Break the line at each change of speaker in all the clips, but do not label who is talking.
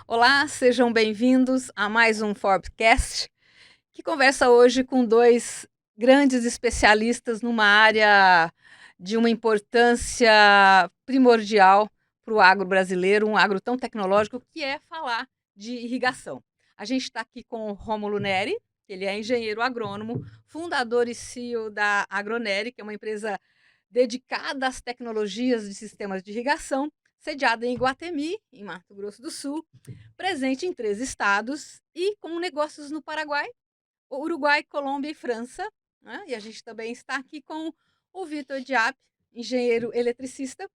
Olá, sejam bem-vindos a mais um Forbcast, que conversa hoje com dois grandes especialistas numa área de uma importância primordial para o agro brasileiro, um agro tão tecnológico, que é falar de irrigação. A gente está aqui com o Rômulo Neri, ele é engenheiro agrônomo, fundador e CEO da Agroneri, que é uma empresa dedicada às tecnologias de sistemas de irrigação, sediada em Iguatemi, em Mato Grosso do Sul, presente em 3 estados e com negócios no Paraguai, Uruguai, Colômbia e França. Né? E a gente também está aqui com o Vitor Diab, engenheiro eletricista,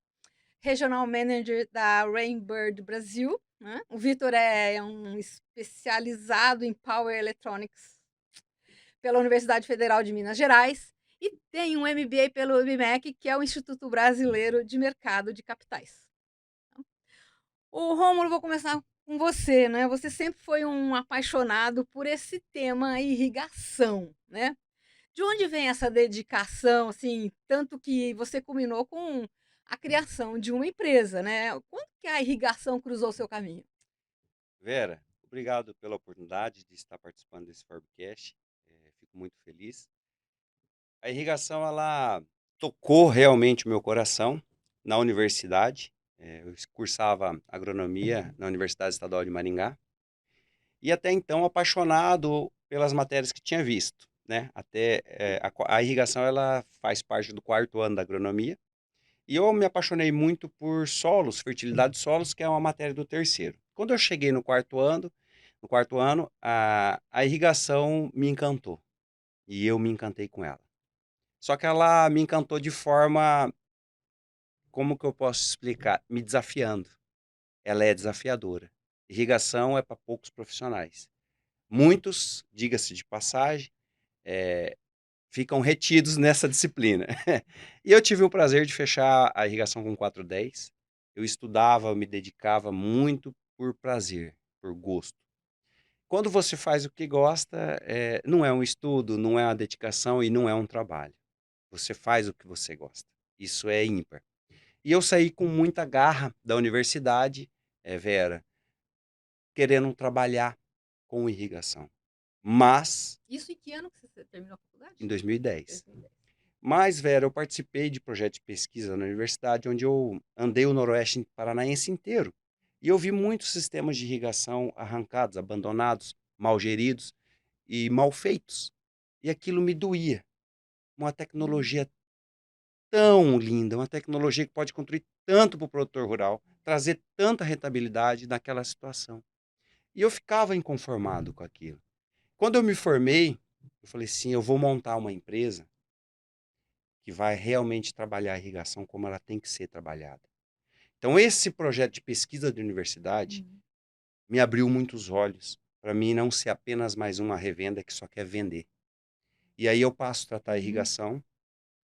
regional manager da Rainbird Brasil. Né? O Vitor é um especializado em Power Electronics pela Universidade Federal de Minas Gerais e tem um MBA pelo IBMEC, que é o Instituto Brasileiro de Mercado de Capitais. O Rômulo, vou começar com você, né? Você sempre foi um apaixonado por esse tema irrigação, né? De onde vem essa dedicação, assim, tanto que você culminou com a criação de uma empresa, né? Quando que a irrigação cruzou seu caminho?
Vera, obrigado pela oportunidade de estar participando desse Forbcast. Fico muito feliz. A irrigação, ela tocou realmente o meu coração na universidade. Eu cursava agronomia na Universidade Estadual de Maringá. E até então apaixonado pelas matérias que tinha visto, né? A irrigação, ela faz parte do 4º ano da agronomia. E eu me apaixonei muito por solos, fertilidade de solos, que é uma matéria do 3º. Quando eu cheguei no quarto ano, a irrigação me encantou. E eu me encantei com ela. Só que ela me encantou de forma, como que eu posso explicar? Me desafiando. Ela é desafiadora. Irrigação é para poucos profissionais. Muitos, diga-se de passagem, eh, ficam retidos nessa disciplina. E eu tive o prazer de fechar a irrigação com 410. Eu estudava, eu me dedicava muito por prazer, por gosto. Quando você faz o que gosta, não é um estudo, não é uma dedicação e não é um trabalho. Você faz o que você gosta. Isso é ímpar. E eu saí com muita garra da universidade, Vera, querendo trabalhar com irrigação. Mas,
Isso em que ano que você terminou a
em
faculdade?
2010.
2010.
Mas, Vera, eu participei de projetos de pesquisa na universidade, onde eu andei o Noroeste Paranaense inteiro. E eu vi muitos sistemas de irrigação arrancados, abandonados, mal geridos e mal feitos. E aquilo me doía. Uma tecnologia tão linda, uma tecnologia que pode contribuir tanto para o produtor rural, trazer tanta rentabilidade naquela situação. E eu ficava inconformado com aquilo. Quando eu me formei, eu falei assim, eu vou montar uma empresa que vai realmente trabalhar a irrigação como ela tem que ser trabalhada. Então, esse projeto de pesquisa da universidade
Uhum.
me abriu muitos olhos para mim não ser apenas mais uma revenda que só quer vender. E aí eu passo a tratar a
Uhum.
irrigação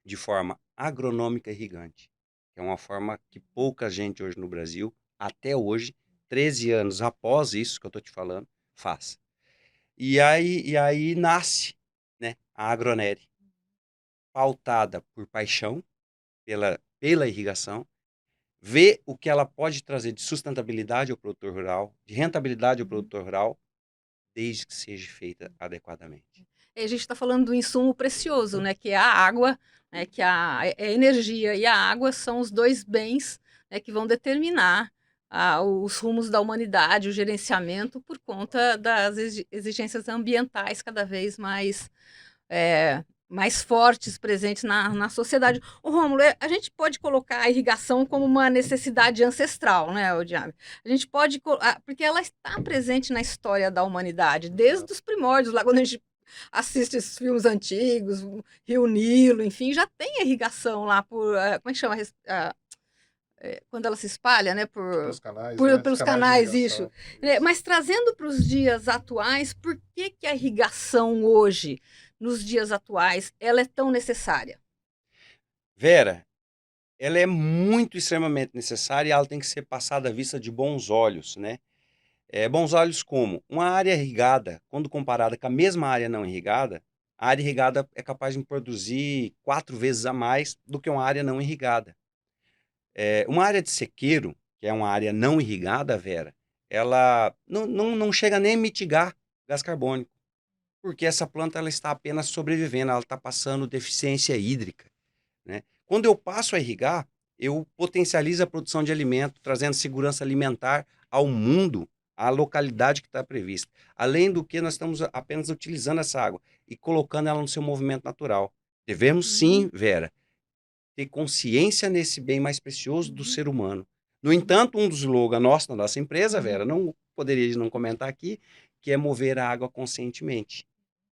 de forma agronômica irrigante, que é uma forma que pouca gente hoje no Brasil, até hoje, 13 anos após isso que eu estou te falando, faz. E aí nasce, né, a Agroneri, pautada por paixão pela irrigação, ver o que ela pode trazer de sustentabilidade ao produtor rural, de rentabilidade ao
Uhum.
produtor rural, desde que seja feita adequadamente.
E a gente está falando do insumo precioso, né, que é a água, né, que a energia e a água são os dois bens, né, que vão determinar os rumos da humanidade, o gerenciamento, por conta das exigências ambientais cada vez mais fortes presentes na sociedade. O Rômulo, a gente pode colocar a irrigação como uma necessidade ancestral, né, Odiame? A gente pode, porque ela está presente na história da humanidade, desde os primórdios, lá quando a gente assiste esses filmes antigos, Rio Nilo, enfim, já tem irrigação lá por, como é que chama? Quando ela se espalha, né,
Pelos canais, né? Os
pelos
canais de
canais, isso.
irrigação. Isso.
Mas trazendo para os dias atuais, por que, que a irrigação hoje, nos dias atuais, ela é tão necessária?
Vera, ela é muito extremamente necessária e ela tem que ser passada à vista de bons olhos, né? Bons olhos como? Uma área irrigada, quando comparada com a mesma área não irrigada, a área irrigada é capaz de produzir 4 vezes a mais do que uma área não irrigada. Uma área de sequeiro, que é uma área não irrigada, Vera, ela não chega nem a mitigar gás carbônico, porque essa planta ela está apenas sobrevivendo, ela está passando deficiência hídrica, né? Quando eu passo a irrigar, eu potencializo a produção de alimento, trazendo segurança alimentar ao mundo, à localidade que está prevista. Além do que, nós estamos apenas utilizando essa água e colocando ela no seu movimento natural. Devemos sim, Vera, ter consciência nesse bem mais precioso do ser humano. No entanto, um dos slogans da nossa empresa, Vera, não poderia não comentar aqui, que é mover a água conscientemente,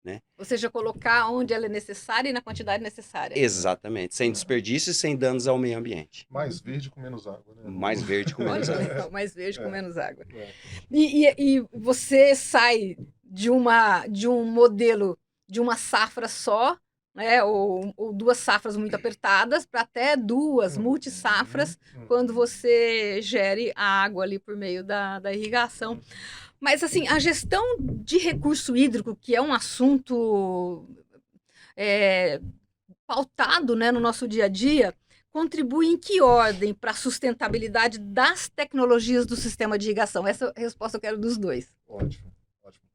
né?
Ou seja, colocar onde ela é necessária e na quantidade necessária.
Exatamente, sem desperdício e sem danos ao meio ambiente.
Mais verde com menos água, né?
Mais verde com menos água.
Olha, mais verde com menos água.
É.
E você sai de um modelo de uma safra só, né, ou duas safras muito apertadas, para até duas multissafras, quando você gere a água ali por meio da irrigação. Mas, assim, a gestão de recurso hídrico, que é um assunto pautado, né, no nosso dia a dia, contribui em que ordem para a sustentabilidade das tecnologias do sistema de irrigação? Essa resposta eu quero dos dois.
Ótimo, ótimo.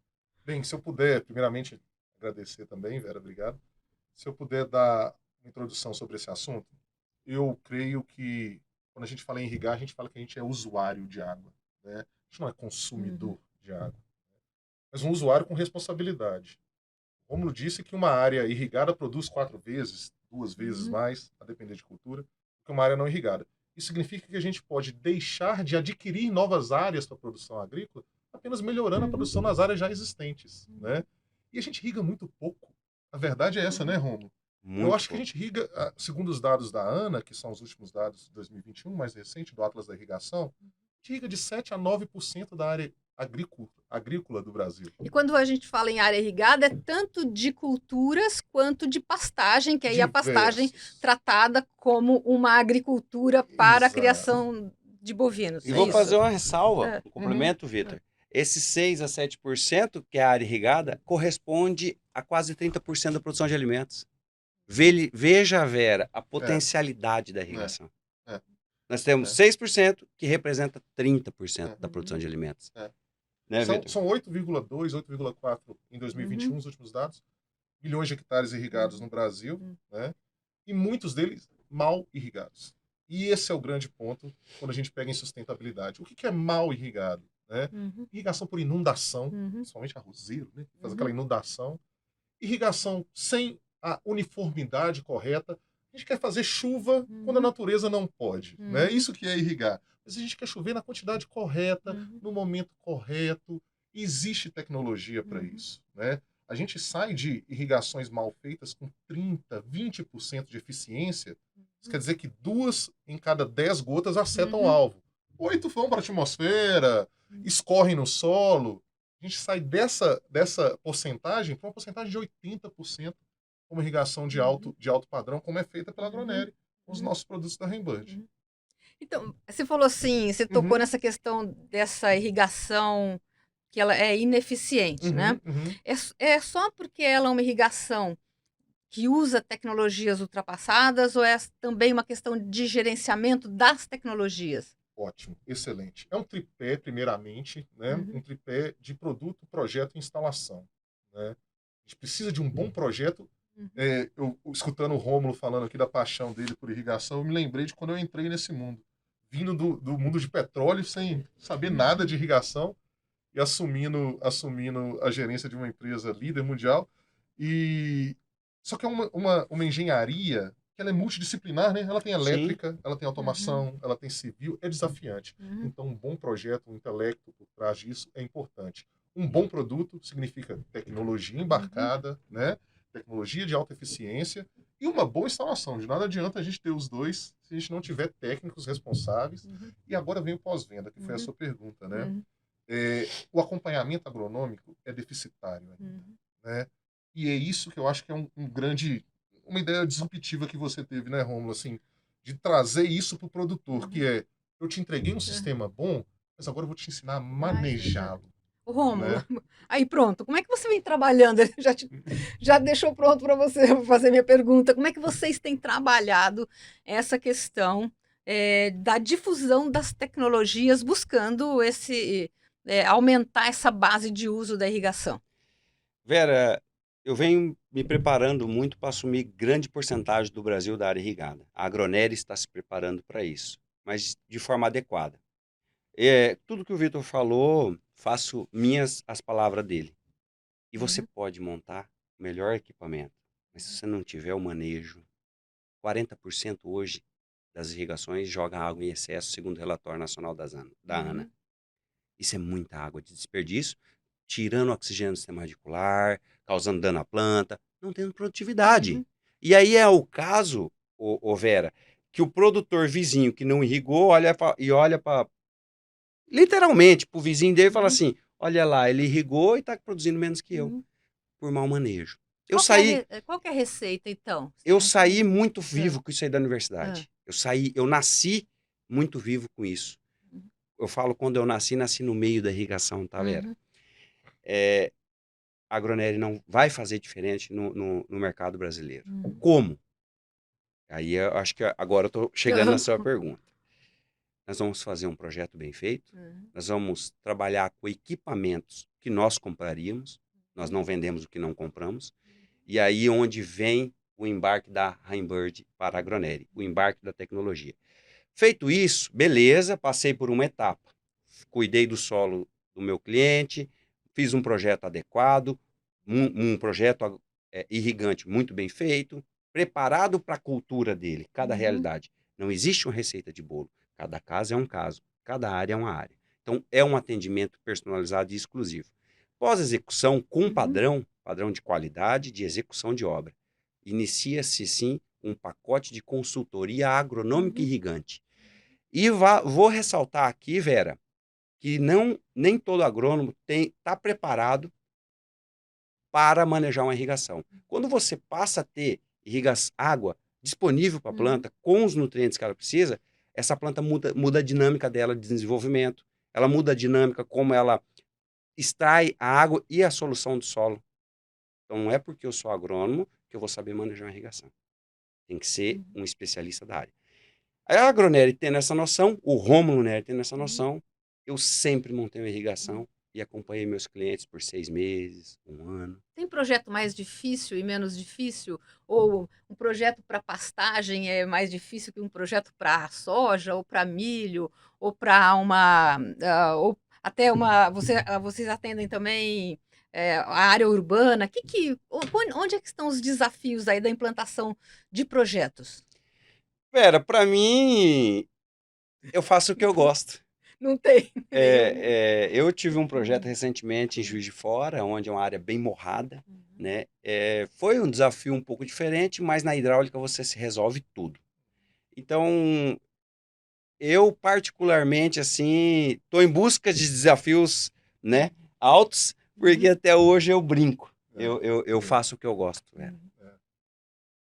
Bem, se eu puder, primeiramente, agradecer também, Vera, obrigado. Se eu puder dar uma introdução sobre esse assunto, eu creio que, quando a gente fala em irrigar, a gente fala que a gente é usuário de água, né? A gente não é consumidor de água, mas um usuário com responsabilidade. O Rômulo disse que uma área irrigada produz 4 vezes, 2 vezes mais, a depender de cultura, do que uma área não irrigada. Isso significa que a gente pode deixar de adquirir novas áreas para a produção agrícola, apenas melhorando a produção nas áreas já existentes, né? E a gente irriga muito pouco. A verdade é essa, né, Rômulo? Eu acho que a gente irriga, segundo os dados da ANA, que são os últimos dados de 2021, mais recente, do Atlas da Irrigação, a gente irriga de 7 a 9% da área agrícola do Brasil.
E quando a gente fala em área irrigada, é tanto de culturas quanto de pastagem, que aí a pastagem tratada como uma agricultura para a criação de bovinos.
E vou fazer uma ressalva, um complemento, Vitor. Esses 6 a 7%, que é a área irrigada, corresponde a quase 30% da produção de alimentos. Veja, Vera, a potencialidade da irrigação. Nós temos 6%, que representa 30% da produção de alimentos. Né,
são 8,2, 8,4 em 2021, os últimos dados, milhões de hectares irrigados no Brasil, né? E muitos deles mal irrigados. E esse é o grande ponto quando a gente pega em sustentabilidade. O que é mal irrigado? Né? Irrigação por inundação, principalmente arrozeiro, né? Faz aquela inundação. Irrigação sem a uniformidade correta. A gente quer fazer chuva quando a natureza não pode. Né? Isso que é irrigar. Mas a gente quer chover na quantidade correta, no momento correto. E existe tecnologia para isso. Né? A gente sai de irrigações mal feitas com 30%, 20% de eficiência. Isso quer dizer que 2 em cada 10 gotas acertam o alvo. 8 vão para a atmosfera, escorrem no solo. A gente sai dessa porcentagem para uma porcentagem de 80% como irrigação de alto padrão, como é feita pela Agronery, com os nossos produtos da Rainbird.
Então, você falou assim, você tocou nessa questão dessa irrigação que ela é ineficiente, né? É só porque ela é uma irrigação que usa tecnologias ultrapassadas ou é também uma questão de gerenciamento das tecnologias?
Ótimo, excelente. É um tripé, primeiramente, né? Um tripé de produto, projeto e instalação. Né? A gente precisa de um bom projeto. Eu escutando o Rômulo falando aqui da paixão dele por irrigação, eu me lembrei de quando eu entrei nesse mundo. Vindo do mundo de petróleo, sem saber nada de irrigação, e assumindo a gerência de uma empresa líder mundial. Só que é uma engenharia que ela é multidisciplinar, né? Ela tem elétrica, ela tem automação, ela tem civil, é desafiante. Então, um bom projeto, um intelecto por trás disso é importante. Um bom produto significa tecnologia embarcada, né? Tecnologia de alta eficiência e uma boa instalação. De nada adianta a gente ter os dois se a gente não tiver técnicos responsáveis. E agora vem o pós-venda, que foi a sua pergunta, né? O acompanhamento agronômico é deficitário, né? E é isso que eu acho que é uma ideia disruptiva que você teve, né, Rômulo, assim, de trazer isso para o produtor, que é, eu te entreguei um sistema bom, mas agora eu vou te ensinar a manejá-lo.
Rômulo, aí pronto, como é que você vem trabalhando? Ele já deixou pronto para você fazer minha pergunta. Como é que vocês têm trabalhado essa questão da difusão das tecnologias, buscando aumentar essa base de uso da irrigação?
Vera, eu venho me preparando muito para assumir grande porcentagem do Brasil da área irrigada. A Agronéria está se preparando para isso, mas de forma adequada. Tudo que o Vitor falou, faço minhas as palavras dele. E você pode montar o melhor equipamento, mas se você não tiver o manejo, 40% hoje das irrigações joga água em excesso, segundo o relatório nacional da ANA. Isso é muita água de desperdício, tirando o oxigênio do sistema radicular, causando dano à planta, não tendo produtividade. E aí é o caso, Vera, que o produtor vizinho que não irrigou olha para literalmente para o vizinho dele e fala assim: olha lá, ele irrigou e está produzindo menos que eu, por mau manejo.
Qual que é a receita, então?
Eu saí muito vivo com isso aí da universidade. Eu nasci muito vivo com isso. Eu falo, quando eu nasci no meio da irrigação, tá, Vera? A Agronéria não vai fazer diferente no mercado brasileiro. Como? Aí eu acho que agora eu estou chegando na sua pergunta. Nós vamos fazer um projeto bem feito, nós vamos trabalhar com equipamentos que nós compraríamos, nós não vendemos o que não compramos, e aí onde vem o embarque da Heimbird para a Agronéria, o embarque da tecnologia. Feito isso, beleza, passei por uma etapa. Cuidei do solo do meu cliente, fiz um projeto adequado, um projeto irrigante muito bem feito, preparado para a cultura dele, cada realidade. Não existe uma receita de bolo. Cada caso é um caso, cada área é uma área. Então, é um atendimento personalizado e exclusivo. Pós-execução, com padrão de qualidade de execução de obra. Inicia-se, sim, um pacote de consultoria agronômica irrigante. E vou ressaltar aqui, Vera, que nem todo agrônomo está preparado para manejar uma irrigação. Quando você passa a ter água disponível para a planta, com os nutrientes que ela precisa, essa planta muda a dinâmica dela de desenvolvimento, ela muda a dinâmica como ela extrai a água e a solução do solo. Então, não é porque eu sou agrônomo que eu vou saber manejar uma irrigação. Tem que ser um especialista da área. A Agronéria tendo essa noção, o Rômulo Nery tendo essa noção, eu sempre montei uma irrigação e acompanhei meus clientes por 6 meses, 1 ano.
Tem projeto mais difícil e menos difícil? Ou um projeto para pastagem é mais difícil que um projeto para soja, ou para milho, ou para ou até vocês atendem também a área urbana? Onde é que estão os desafios aí da implantação de projetos?
Pera, para mim, eu faço o que eu gosto.
Não tem.
Eu tive um projeto recentemente em Juiz de Fora, onde é uma área bem morrada, né? Foi um desafio um pouco diferente, mas na hidráulica você se resolve tudo. Então, eu particularmente, assim, estou em busca de desafios, né, altos, porque até hoje eu brinco. Eu faço o que eu gosto, né?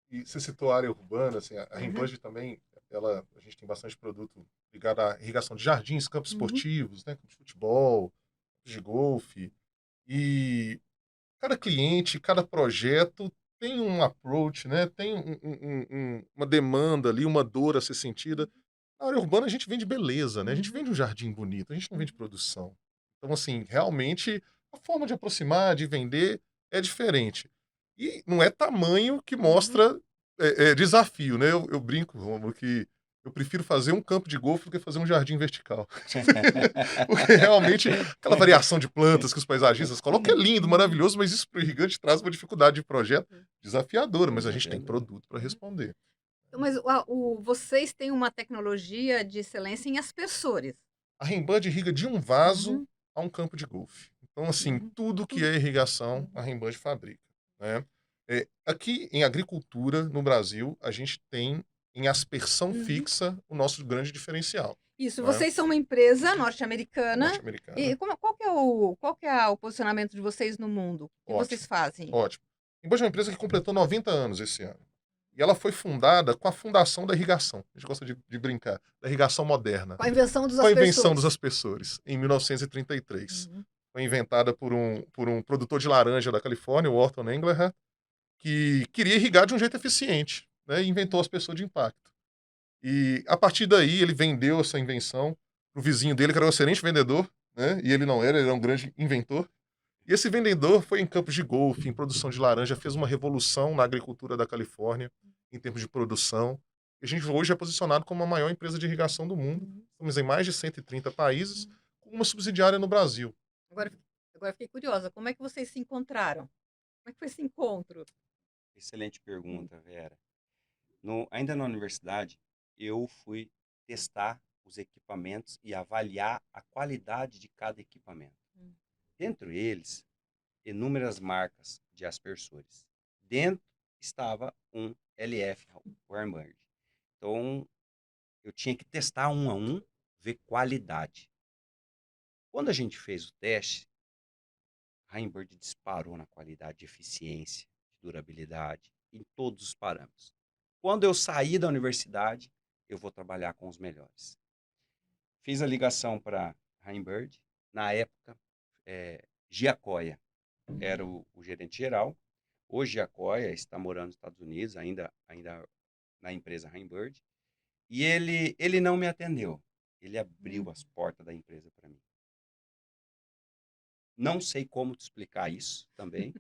E você citou a área urbana, assim, a Heimbird também, a gente tem bastante produto ligado à irrigação de jardins, campos esportivos, né, campos de futebol, campos de golfe. E cada cliente, cada projeto tem um approach, né, tem uma demanda ali, uma dor a ser sentida. Na área urbana a gente vende beleza, né? A gente vende um jardim bonito, a gente não vende produção. Então, assim, realmente a forma de aproximar, de vender é diferente. E não é tamanho que mostra desafio, né? Eu brinco, Romulo, que eu prefiro fazer um campo de golfe do que fazer um jardim vertical. Porque realmente aquela variação de plantas que os paisagistas colocam é lindo, maravilhoso, mas isso para o irrigante traz uma dificuldade de projeto desafiadora, mas a gente tem produto para responder.
Mas vocês têm uma tecnologia de excelência em aspersores.
A Heimbird irriga de um vaso a um campo de golfe. Então, assim, tudo que é irrigação, a Heimbird fabrica, né? Aqui em agricultura, no Brasil, a gente tem em aspersão fixa o nosso grande diferencial.
Isso,
né?
vocês são uma empresa norte-americana.
Norte-americana.
E qual que é o posicionamento de vocês no mundo? O que vocês fazem?
Ótimo. A Heimbird é uma empresa que completou 90 anos esse ano. E ela foi fundada com a fundação da irrigação. A gente gosta de brincar. Da irrigação moderna.
Com a invenção dos
Com a
aspersores.
invenção dos aspersores, em 1933. Foi inventada por um produtor de laranja da Califórnia, o Orton Engelhardt, que queria irrigar de um jeito eficiente, né? E inventou o aspersor de impacto. E, a partir daí, ele vendeu essa invenção pro vizinho dele, que era um excelente vendedor, né? E ele não era, ele era um grande inventor. E esse vendedor foi em campos de golfe, em produção de laranja, fez uma revolução na agricultura da Califórnia, em termos de produção. E a gente hoje é posicionado como a maior empresa de irrigação do mundo.
Uhum.
Estamos em mais de 130 países, com uma subsidiária no Brasil.
Agora, agora fiquei curiosa, como é que vocês se encontraram? Como é que foi esse encontro?
Excelente pergunta, Vera. Ainda na universidade, eu fui testar os equipamentos e avaliar a qualidade de cada equipamento.
Hum.
Dentre eles, inúmeras marcas de aspersores. Dentro estava um LF Warmbird. Então, eu tinha que testar um a um, ver qualidade. Quando a gente fez o teste, a Heimbird disparou na qualidade de eficiência, de durabilidade, em todos os parâmetros. Quando eu saí da universidade, eu vou trabalhar com os melhores. Fiz a ligação para Heimbird. Na época, Giacoia era o gerente geral. Hoje, Giacoia está morando nos Estados Unidos, ainda na empresa Heimbird. E ele não me atendeu. Ele abriu as portas da empresa para mim. Não sei como te explicar isso também,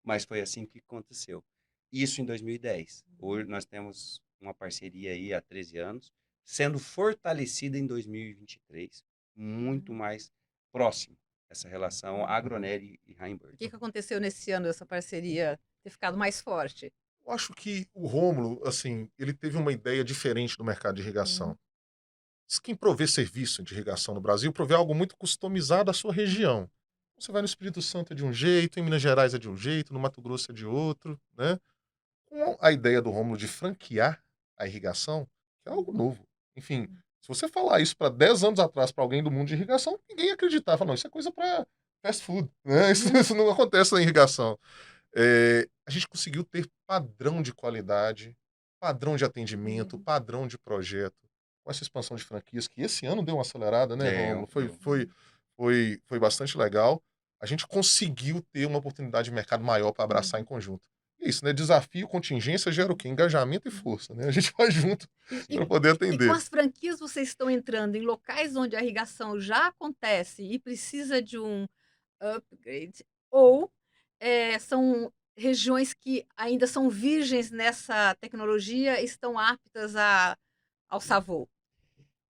mas foi assim que aconteceu. Isso em 2010. Hoje nós temos uma parceria aí há 13 anos, sendo fortalecida em 2023, muito mais próximo essa relação Agronéria e
O
Heimbird.
que aconteceu nesse ano, essa parceria ter ficado mais forte?
Eu acho que o Rômulo, assim, ele teve uma ideia diferente do mercado de irrigação. Quem provê serviço de irrigação no Brasil provê algo muito customizado à sua região. Você vai no Espírito Santo é de um jeito, em Minas Gerais é de um jeito, no Mato Grosso é de outro, né? Com a ideia do Rômulo de franquear a irrigação, que é algo novo. Enfim, se você falar isso para 10 anos atrás para alguém do mundo de irrigação, ninguém ia acreditar. Fala, não, isso é coisa para fast food, né? Isso não acontece na irrigação. A gente conseguiu ter padrão de qualidade, padrão de atendimento, padrão de projeto, com essa expansão de franquias, que esse ano deu uma acelerada, né, Rômulo? Foi bastante legal. A gente conseguiu ter uma oportunidade de mercado maior para abraçar em conjunto. E é isso, né? Desafio, contingência gera o quê? Engajamento e força, né? A gente vai junto
E,
para poder
e com
atender.
as franquias vocês estão entrando em locais onde a irrigação já acontece e precisa de um upgrade, ou são regiões que ainda são virgens nessa tecnologia e estão aptas ao savô?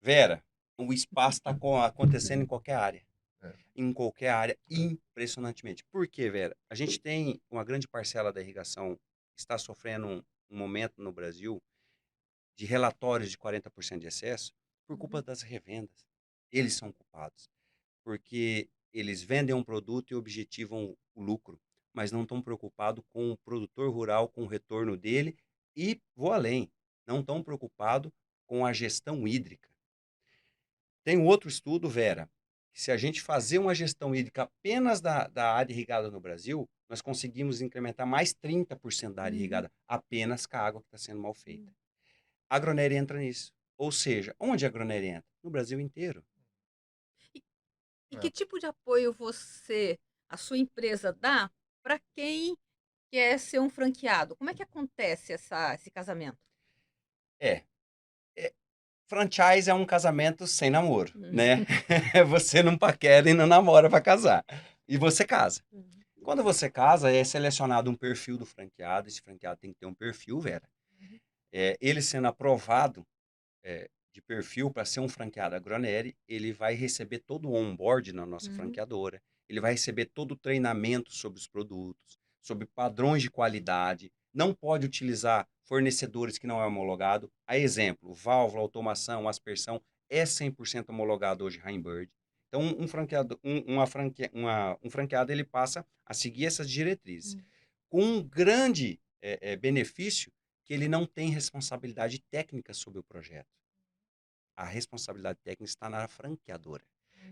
Vera, o espaço está acontecendo em qualquer área.
É.
Em qualquer área, impressionantemente. Por quê, Vera? A gente tem uma grande parcela da irrigação que está sofrendo um momento no Brasil de relatórios de 40% de excesso por culpa das revendas. Eles são culpados, porque eles vendem um produto e objetivam o lucro, mas não estão preocupados com o produtor rural, com o retorno dele e, vou além, não estão preocupados com a gestão hídrica. Tem um outro estudo, Vera, que se a gente fazer uma gestão hídrica apenas da área irrigada no Brasil, nós conseguimos incrementar mais 30% da área irrigada, apenas com a água que está sendo mal feita. A agronéria entra nisso. Ou seja, onde a agronéria entra? No Brasil inteiro.
E que
É.
tipo de apoio a sua empresa dá para quem quer ser um franqueado? Como é que acontece esse casamento?
É, franchise é um casamento sem namoro,
Uhum.
né? Você não paquera e não namora para casar. E você casa.
Uhum.
Quando você casa, é selecionado um perfil do franqueado. Esse franqueado tem que ter um perfil, Vera. Ele sendo aprovado de perfil para ser um franqueado Agronéria, ele vai receber todo o onboard na nossa franqueadora. Ele vai receber todo o treinamento sobre os produtos, sobre padrões de qualidade. Não pode utilizar fornecedores que não é homologado. A exemplo, válvula, automação, aspersão é 100% homologado hoje Heimbird. Então, um franqueado ele passa a seguir essas diretrizes. Com um grande benefício que ele não tem responsabilidade técnica sobre o projeto. A responsabilidade técnica está na franqueadora.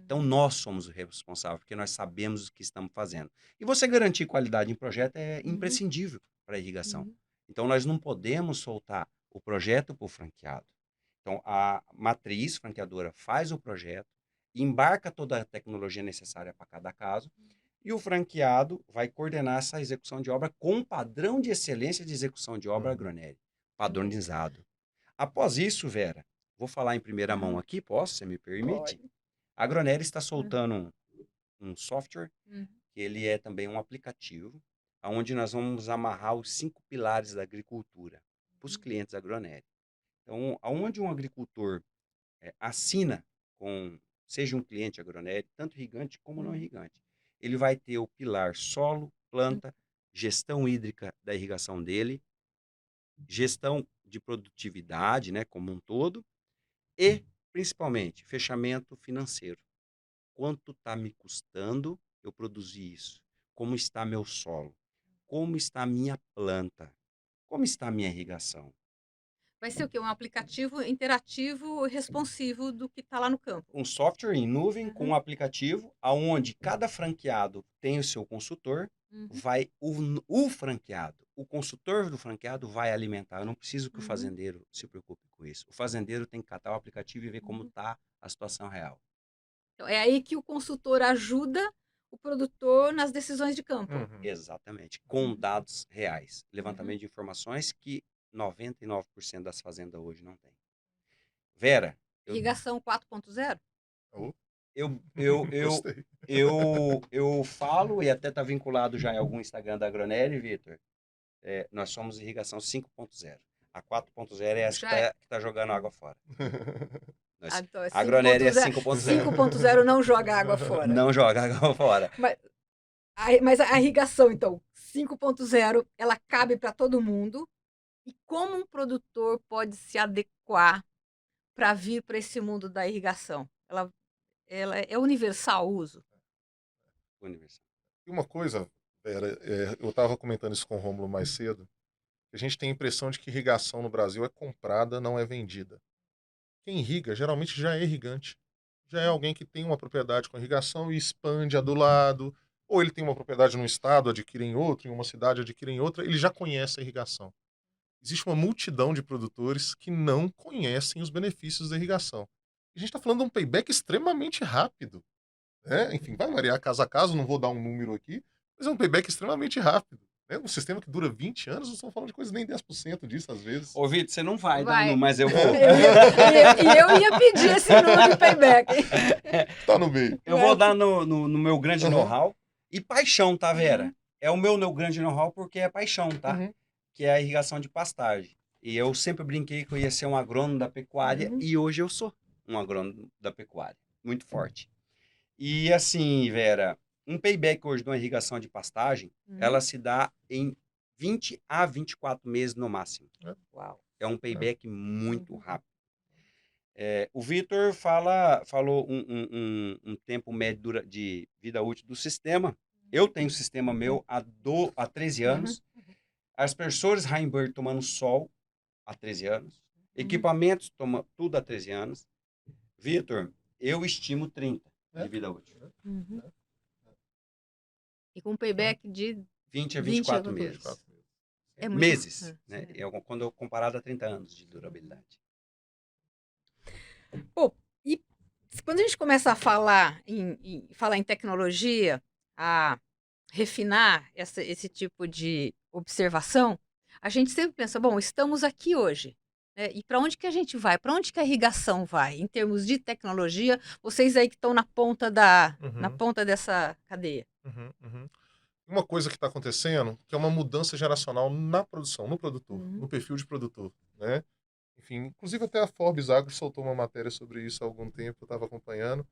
Então, nós somos o responsável, porque nós sabemos o que estamos fazendo. E você garantir qualidade em projeto é imprescindível para a irrigação. Então, nós não podemos soltar o projeto para o franqueado. Então, a matriz franqueadora faz o projeto, embarca toda a tecnologia necessária para cada caso, e o franqueado vai coordenar essa execução de obra com um padrão de excelência de execução de obra agronéria, padronizado. Após isso, Vera, vou falar em primeira mão aqui, posso? Você me permite?
Pode.
A Agronéria está soltando um software,
Uhum.
que ele é também um aplicativo, onde nós vamos amarrar os 5 pilares da agricultura para os clientes da Agronéria. Então, aonde um agricultor assina com, seja um cliente Agronéria, tanto irrigante como não irrigante, ele vai ter o pilar solo, planta, gestão hídrica da irrigação dele, gestão de produtividade, né, como um todo, e, principalmente, fechamento financeiro. Quanto está me custando eu produzir isso? Como está meu solo? Como está a minha planta? Como está a minha irrigação?
Vai ser o quê? Um aplicativo interativo e responsivo do que está lá no campo.
Um software em nuvem com um aplicativo, onde cada franqueado tem o seu consultor, vai o franqueado, o consultor do franqueado vai alimentar. Eu não preciso que o fazendeiro se preocupe com isso. O fazendeiro tem que catar o aplicativo e ver como está a situação real.
Então, é aí que o consultor ajuda o produtor nas decisões de campo.
Exatamente, com dados reais. Levantamento de informações que 99% das fazendas hoje não tem. Vera,
Irrigação 4.0?
Gostei.
eu falo, e até está vinculado já em algum Instagram da Agronéria, Vitor, nós somos irrigação 5.0. A 4.0 é essa que tá jogando água fora.
Então é
A Agronéria é
5.0. 5.0 não joga água fora.
Não joga água fora.
Mas a irrigação, então, 5.0, ela cabe para todo mundo. E como um produtor pode se adequar para vir para esse mundo da irrigação? Ela é universal o uso?
Universal.
E uma coisa, Vera, eu estava comentando isso com o Rômulo mais cedo, a gente tem a impressão de que irrigação no Brasil é comprada, não é vendida. Quem irriga geralmente já é irrigante. Já é alguém que tem uma propriedade com irrigação e expande a do lado, ou ele tem uma propriedade num estado, adquire em outro, em uma cidade, adquire em outra, ele já conhece a irrigação. Existe uma multidão de produtores que não conhecem os benefícios da irrigação. A gente está falando de um payback extremamente rápido. Enfim, vai variar caso a caso, não vou dar um número aqui, mas é um payback extremamente rápido. Um sistema que dura 20 anos, não estamos falando de coisa nem 10% disso, às vezes.
Ô, Vitor, você não vai dar número, mas eu vou.
Eu ia pedir esse número de payback.
Tá no meio.
Eu vou dar no meu grande know-how. E paixão, tá, Vera? É o meu grande know-how porque é paixão, tá? Que é a irrigação de pastagem. E eu sempre brinquei que eu ia ser um agrônomo da pecuária, e hoje eu sou um agrônomo da pecuária. Muito forte. E assim, Vera, um payback hoje de uma irrigação de pastagem, ela se dá em 20 a 24 meses no máximo.
Uau.
É um payback muito rápido. O Vitor falou um tempo médio de vida útil do sistema. Eu tenho um sistema meu há 13 anos. Aspersores Heimbird tomando sol há 13 anos. Equipamentos toma tudo há 13 anos. Vitor, eu estimo 30 de vida útil.
E com payback de
20 a 24 meses.
É muito
meses, né? Quando comparado a 30 anos de durabilidade.
Pô, e quando a gente começa a falar em tecnologia, a refinar esse tipo de observação, a gente sempre pensa, bom, estamos aqui hoje, né? E para onde que a gente vai? Para onde que a irrigação vai? Em termos de tecnologia, vocês aí que estão na ponta na ponta dessa cadeia.
Uma coisa que está acontecendo, que é uma mudança geracional na produção, no produtor, no perfil de produtor, né? Enfim, inclusive até a Forbes Agro soltou uma matéria sobre isso há algum tempo, eu estava acompanhando.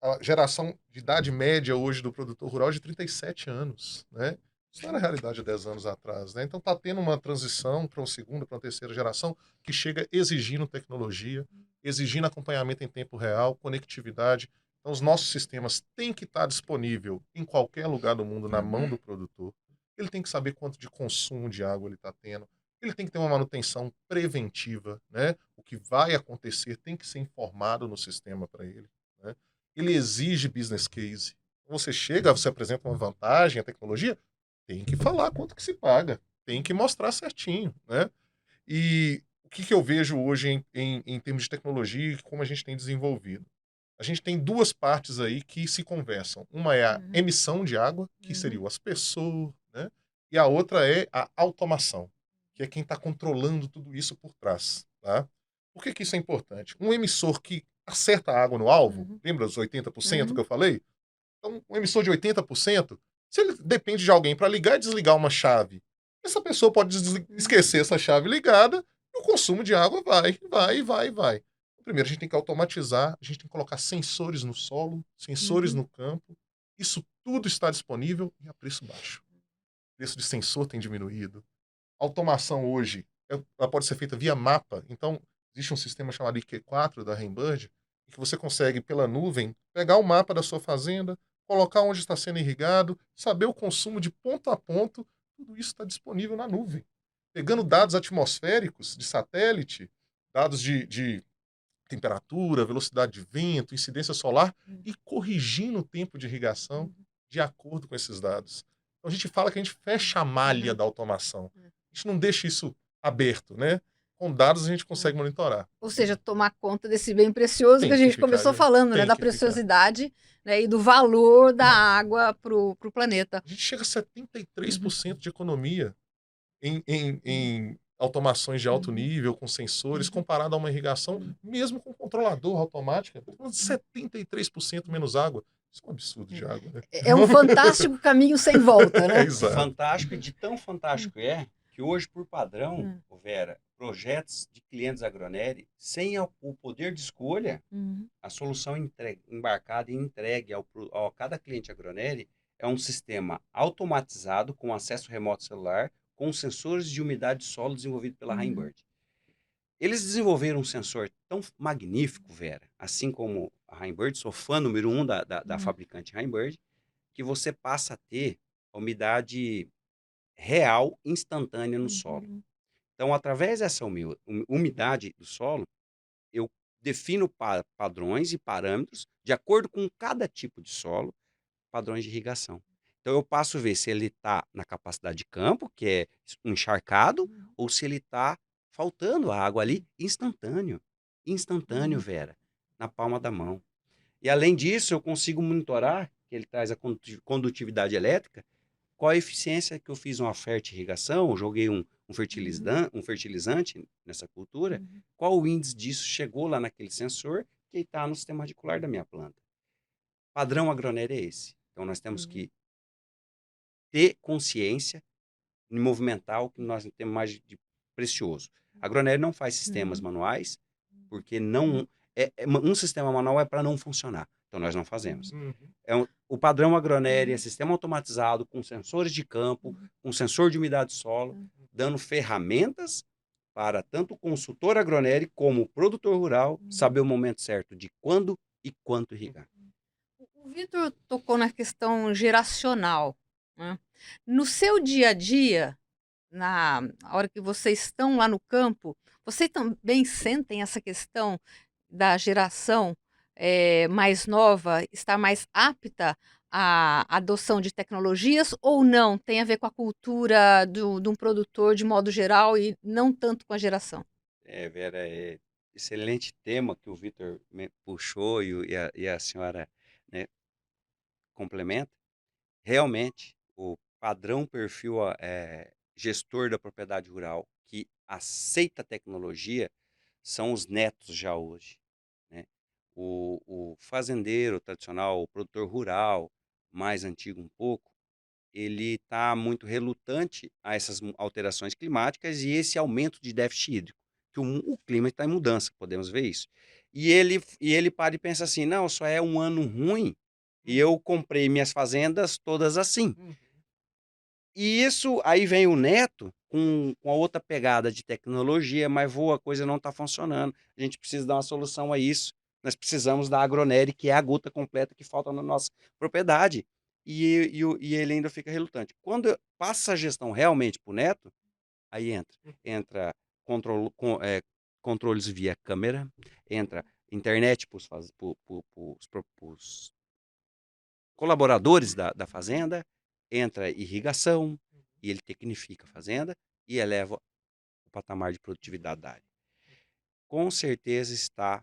A geração de idade média hoje do produtor rural é de 37 anos, né? Isso não era realidade há 10 anos atrás, né? Então está tendo uma transição para uma segunda, para uma terceira geração que chega exigindo tecnologia, exigindo acompanhamento em tempo real, conectividade. Então os nossos sistemas têm que estar disponível em qualquer lugar do mundo na mão do produtor. Ele tem que saber quanto de consumo de água ele está tendo. Ele tem que ter uma manutenção preventiva, né? O que vai acontecer tem que ser informado no sistema para ele, né? Ele exige business case. Você chega, você apresenta uma vantagem, a tecnologia, tem que falar quanto que se paga, tem que mostrar certinho, né? E o que eu vejo hoje em termos de tecnologia e como a gente tem desenvolvido? A gente tem duas partes aí que se conversam. Uma é a emissão de água, que seria o aspersor, né? E a outra é a automação, que é quem está controlando tudo isso por trás, tá? Por que isso é importante? Um emissor que acerta a água no alvo.
Uhum.
Lembra os 80% que
Uhum.
eu falei? Então, um emissor de 80%, se ele depende de alguém para ligar e desligar uma chave, essa pessoa pode esquecer essa chave ligada e o consumo de água vai, vai, vai, vai. Primeiro, a gente tem que automatizar, a gente tem que colocar sensores no solo, sensores
Uhum.
no campo. Isso tudo está disponível e a preço baixo. O preço de sensor tem diminuído. A automação hoje, ela pode ser feita via mapa. Então, existe um sistema chamado IQ4 da Rainbird, em que você consegue, pela nuvem, pegar o mapa da sua fazenda, colocar onde está sendo irrigado, saber o consumo de ponto a ponto. Tudo isso está disponível na nuvem. Pegando dados atmosféricos de satélite, dados de temperatura, velocidade de vento, incidência solar, e corrigindo o tempo de irrigação de acordo com esses dados. Então a gente fala que a gente fecha a malha
Uhum.
da automação. A gente não deixa isso aberto, né? Com dados a gente consegue monitorar.
Ou seja, tomar conta desse bem precioso que a
Tem que
gente
ficar,
começou falando, né?
tem
Da
que ficar.
preciosidade, né? E do valor da água para o planeta.
A gente chega a
Uhum.
73% de economia em
Uhum.
automações de alto
Uhum.
nível, com sensores,
Uhum.
comparado a uma irrigação,
Uhum.
mesmo com controlador automática, 73% menos água. Isso é um absurdo de água, né?
É um fantástico caminho sem volta,
É,
né?
exato.
Fantástico, e de tão fantástico é que hoje, por padrão,
Hum.
ô Vera, projetos de clientes Agronéria, sem o poder de escolha,
Uhum.
a solução embarcada e entregue a cada cliente Agronéria é um sistema automatizado com acesso remoto celular, com sensores de umidade de solo desenvolvido pela
Uhum.
Rainbird. Eles desenvolveram um sensor tão magnífico, Vera, assim como a Rainbird, sou fã número um da
Uhum.
fabricante Rainbird, que você passa a ter a umidade real, instantânea no solo.
Uhum.
Então, através dessa umidade do solo, eu defino padrões e parâmetros de acordo com cada tipo de solo, padrões de irrigação. Então, eu passo a ver se ele está na capacidade de campo, que é encharcado, ou se ele está faltando água ali, instantâneo. Instantâneo,
Uhum.
Vera, na palma da mão. E além disso, eu consigo monitorar, que ele traz a condutividade elétrica, qual a eficiência que eu fiz uma fertirrigação, joguei
Uhum.
um fertilizante nessa cultura,
Uhum.
qual o índice disso chegou lá naquele sensor que está no sistema radicular da minha planta. Padrão Agronéria é esse. Então nós temos
Uhum.
que ter consciência e movimentar o que nós temos mais de precioso. A Agronéria não faz sistemas
Uhum.
manuais, porque não um sistema manual é para não funcionar. Então nós não fazemos.
Uhum.
O padrão Agronéria é
Uhum.
sistema automatizado com sensores de campo,
Uhum.
com sensor de umidade do solo,
Uhum.
dando ferramentas para tanto o consultor agronério como o produtor rural
Uhum.
saber o momento certo de quando e quanto irrigar.
O Vitor tocou na questão geracional, né? No seu dia a dia, na hora que vocês estão lá no campo, vocês também sentem essa questão da geração mais nova estar mais apta à adoção de tecnologias ou não? Tem a ver com a cultura de um produtor de modo geral e não tanto com a geração?
Vera, é excelente tema que o Vitor puxou e a senhora, né, complementa. Realmente, o padrão perfil gestor da propriedade rural que aceita a tecnologia são os netos já hoje, né? O fazendeiro tradicional, o produtor rural, mais antigo um pouco, ele está muito relutante a essas alterações climáticas e esse aumento de déficit hídrico, que o clima está em mudança, podemos ver isso. E ele para e pensa assim, não, só é um ano ruim e eu comprei minhas fazendas todas assim.
Uhum.
E isso, aí vem o neto com a outra pegada de tecnologia, mas a coisa não está funcionando. A gente precisa dar uma solução a isso. Nós precisamos da Agronéria, que é a gota completa que falta na nossa propriedade. E ele ainda fica relutante. Quando passa a gestão realmente para o neto, aí entra controles via câmera, entra internet para os colaboradores da fazenda, entra irrigação, e ele tecnifica a fazenda e eleva o patamar de produtividade da área. Com certeza está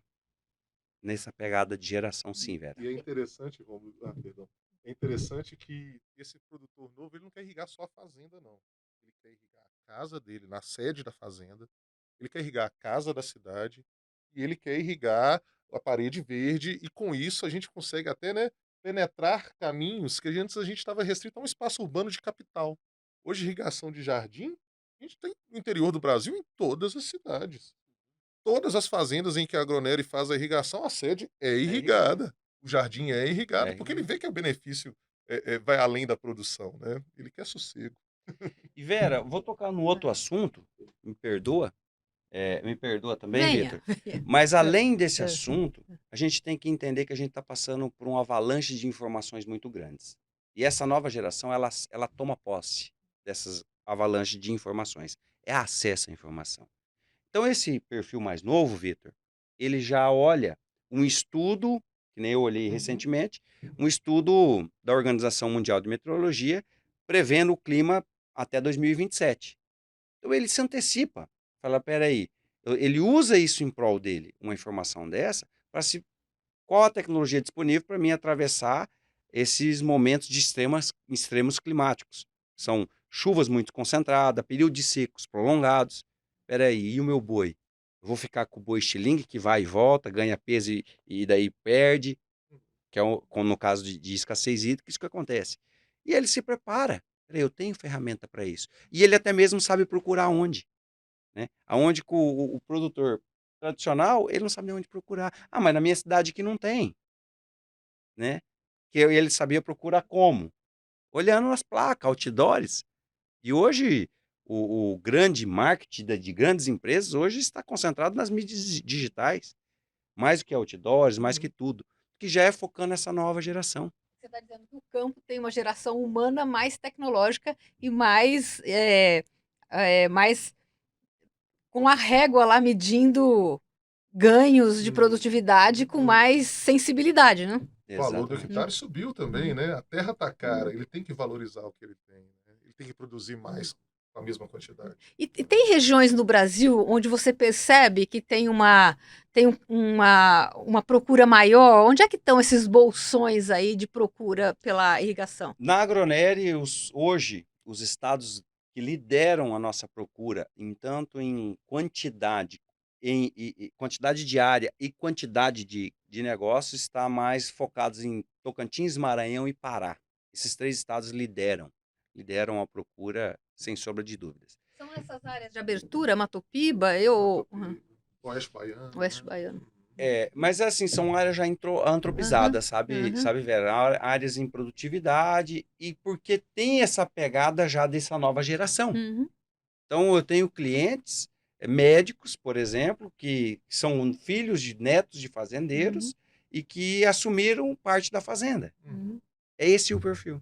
nessa pegada de geração, sim, Vera.
E é interessante, Romulo, perdão. É interessante que esse produtor novo, ele não quer irrigar só a fazenda, não. Ele quer irrigar a casa dele, na sede da fazenda, ele quer irrigar a casa da cidade, e ele quer irrigar a parede verde, e com isso a gente consegue até, né, penetrar caminhos que antes a gente estava restrito a um espaço urbano de capital. Hoje, irrigação de jardim, a gente tem no interior do Brasil em todas as cidades. Todas as fazendas em que a Agronério faz a irrigação, a sede é
É irrigado.
irrigada. O jardim é
É
irrigado, porque ele
irrigado.
vê que o benefício vai além da produção, né? Ele quer sossego.
E Vera, vou tocar no outro assunto, me perdoa, me perdoa também,
Venha,
Vitor.
venha.
Mas além desse
É.
assunto, a gente tem que entender que a gente está passando por um avalanche de informações muito grandes. E essa nova geração, ela toma posse dessas avalanches de informações. É acesso à informação. Então, esse perfil mais novo, Vitor, ele já olha um estudo, que nem eu olhei
Uhum.
recentemente, um estudo da Organização Mundial de Meteorologia, prevendo o clima até 2027. Então, ele se antecipa. Fala, peraí, ele usa isso em prol dele, uma informação dessa, para se qual a tecnologia disponível para mim atravessar esses momentos de extremos climáticos. São chuvas muito concentradas, períodos de secos prolongados. Espera aí, e o meu boi? Eu vou ficar com o boi estilingue que vai e volta, ganha peso e daí perde, que é no caso de escassez hídrica, isso que acontece. E ele se prepara. Peraí, eu tenho ferramenta para isso. E ele até mesmo sabe procurar onde. Né? Aonde que o produtor tradicional, ele não sabe nem onde procurar. Ah, mas na minha cidade aqui não tem, né? Que ele sabia procurar como? Olhando nas placas, outdoors. E hoje, o grande marketing de grandes empresas hoje está concentrado nas mídias digitais. Mais do que outdoors, mais que tudo. Que já é focando nessa nova geração.
Você está dizendo que o campo tem uma geração humana mais tecnológica e mais com a régua lá medindo ganhos de produtividade com mais sensibilidade, né?
O valor do
Exatamente.
hectare subiu também, né? A terra tá cara, ele tem que valorizar o que ele tem, né? Ele tem que produzir mais com a mesma quantidade.
E tem regiões no Brasil onde você percebe que tem uma procura maior? Onde é que estão esses bolsões aí de procura pela irrigação?
Na Agronério, hoje, os estados que lideram a nossa procura, tanto em quantidade, em quantidade de área e quantidade de negócios, está mais focados em Tocantins, Maranhão e Pará. Esses 3 estados lideram a procura, sem sombra de dúvidas.
São essas áreas de abertura, Matopiba,
Oeste Baiano.
Oeste
né?
Baiano.
Mas assim, são áreas já antropizadas, sabe, Vera? Áreas em produtividade e porque tem essa pegada já dessa nova geração.
Uhum.
Então, eu tenho clientes médicos, por exemplo, que são filhos de netos de fazendeiros e que assumiram parte da fazenda.
Uhum.
É esse o perfil.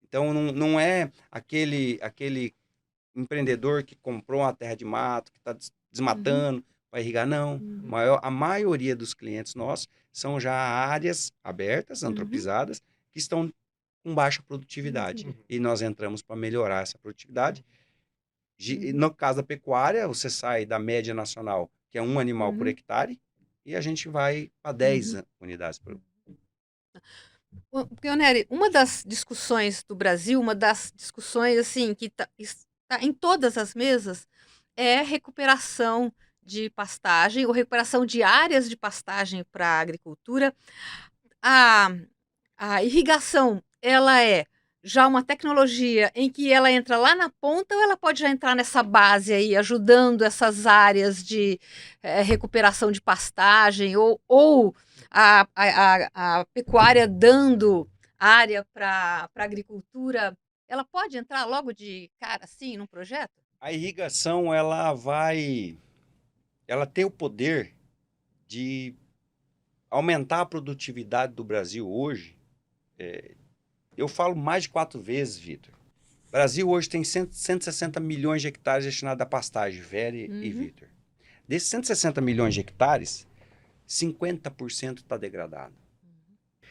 Então, não é aquele empreendedor que comprou uma terra de mato, que está desmatando para irrigar, não. A maioria dos clientes nossos são já áreas abertas, antropizadas, que estão com baixa produtividade. E nós entramos para melhorar essa produtividade. No caso da pecuária, você sai da média nacional, que é 1 animal por hectare, e a gente vai para 10 unidades por
Pioneri, uma das discussões do Brasil, uma das discussões assim que está em todas as mesas, é recuperação de pastagem ou recuperação de áreas de pastagem para a agricultura. A irrigação, ela é já uma tecnologia em que ela entra lá na ponta ou ela pode já entrar nessa base aí, ajudando essas áreas de recuperação de pastagem ou a pecuária dando área para a agricultura, ela pode entrar logo de cara assim num projeto?
A irrigação, ela tem o poder de aumentar a produtividade do Brasil hoje. Eu falo mais de 4 vezes, Vitor. O Brasil hoje tem 160 milhões de hectares destinados à pastagem, Vera e Vitor. Desses 160 milhões de hectares, 50% está degradado.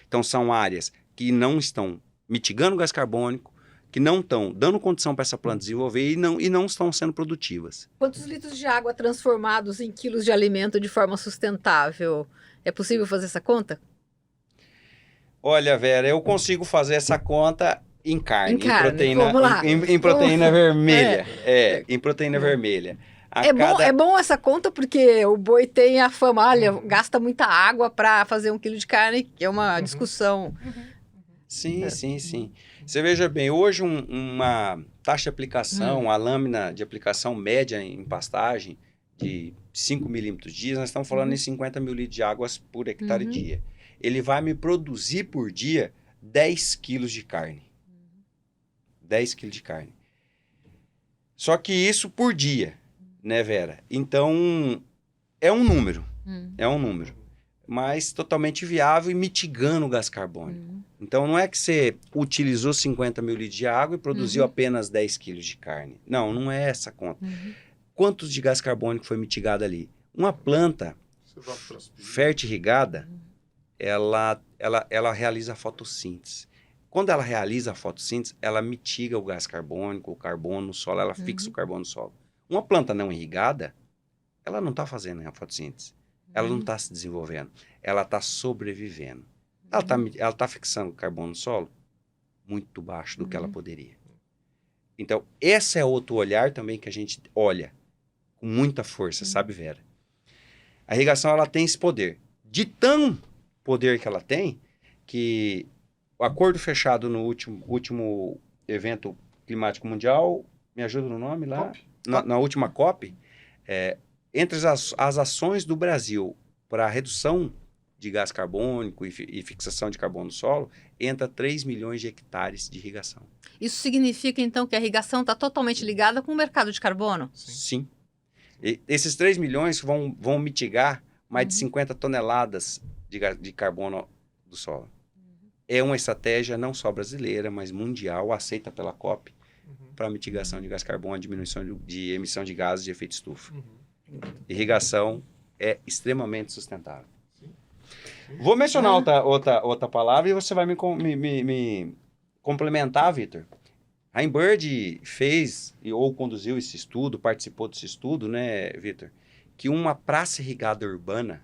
Então, são áreas que não estão mitigando o gás carbônico, que não estão dando condição para essa planta desenvolver e não estão sendo produtivas.
Quantos litros de água transformados em quilos de alimento de forma sustentável? É possível fazer essa conta?
Olha, Vera, eu consigo fazer essa conta em carne,
vamos lá.
em proteína vermelha. Em proteína vermelha.
É bom essa conta porque o boi tem a fama, olha, gasta muita água para fazer 1 quilo de carne, que é uma discussão.
Sim, sim, sim. Você veja bem, hoje uma taxa de aplicação, a lâmina de aplicação média em pastagem de 5 milímetros dia, nós estamos falando em 50 mil litros de águas por hectare dia. Ele vai me produzir por dia 10 quilos de carne. 10 quilos de carne. Só que isso por dia, né, Vera? Então, é um número. É um número. Mas totalmente viável e mitigando o gás carbônico. Então, não é que você utilizou 50 mil litros de água e produziu apenas 10 quilos de carne. Não, não é essa a conta. Quantos de gás carbônico foi mitigado ali? Uma planta fértil irrigada, ela realiza a fotossíntese. Quando ela realiza a fotossíntese, ela mitiga o gás carbônico, o carbono no solo, ela fixa o carbono no solo. Uma planta não irrigada, ela não está fazendo a fotossíntese. Ela não está se desenvolvendo. Ela está sobrevivendo. Ela tá fixando carbono no solo muito baixo do que ela poderia. Então, esse é outro olhar também que a gente olha com muita força, sabe, Vera? A irrigação, ela tem esse poder. De tão poder que ela tem, que o acordo fechado no último evento climático mundial, me ajuda no nome lá? Na última COP, entre as ações do Brasil para a redução de gás carbônico e fixação de carbono no solo, entra 3 milhões de hectares de irrigação.
Isso significa, então, que a irrigação está totalmente ligada com o mercado de carbono?
Sim. E esses 3 milhões vão mitigar mais de 50 toneladas de carbono do solo. É uma estratégia não só brasileira, mas mundial, aceita pela COP, para mitigação de gás carbônico, diminuição de emissão de gases de efeito estufa. Irrigação é extremamente sustentável. Vou mencionar outra palavra e você vai me complementar, Vitor. A Einbird fez ou conduziu esse estudo, participou desse estudo, né, Vitor? Que uma praça irrigada urbana,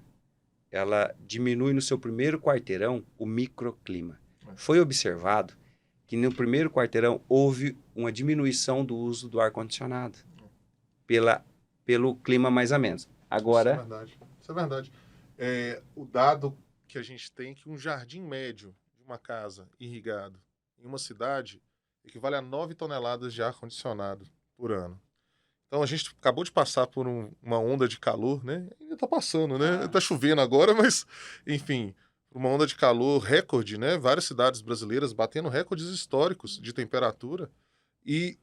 ela diminui no seu primeiro quarteirão o microclima. Foi observado que no primeiro quarteirão houve uma diminuição do uso do ar-condicionado pelo clima mais ameno. Agora...
Isso é verdade. O dado que a gente tem é que um jardim médio de uma casa irrigado em uma cidade equivale a 9 toneladas de ar-condicionado por ano. Então a gente acabou de passar por uma onda de calor, né? Ainda está passando, né? Está chovendo agora, mas enfim, uma onda de calor recorde, né? Várias cidades brasileiras batendo recordes históricos de temperatura. E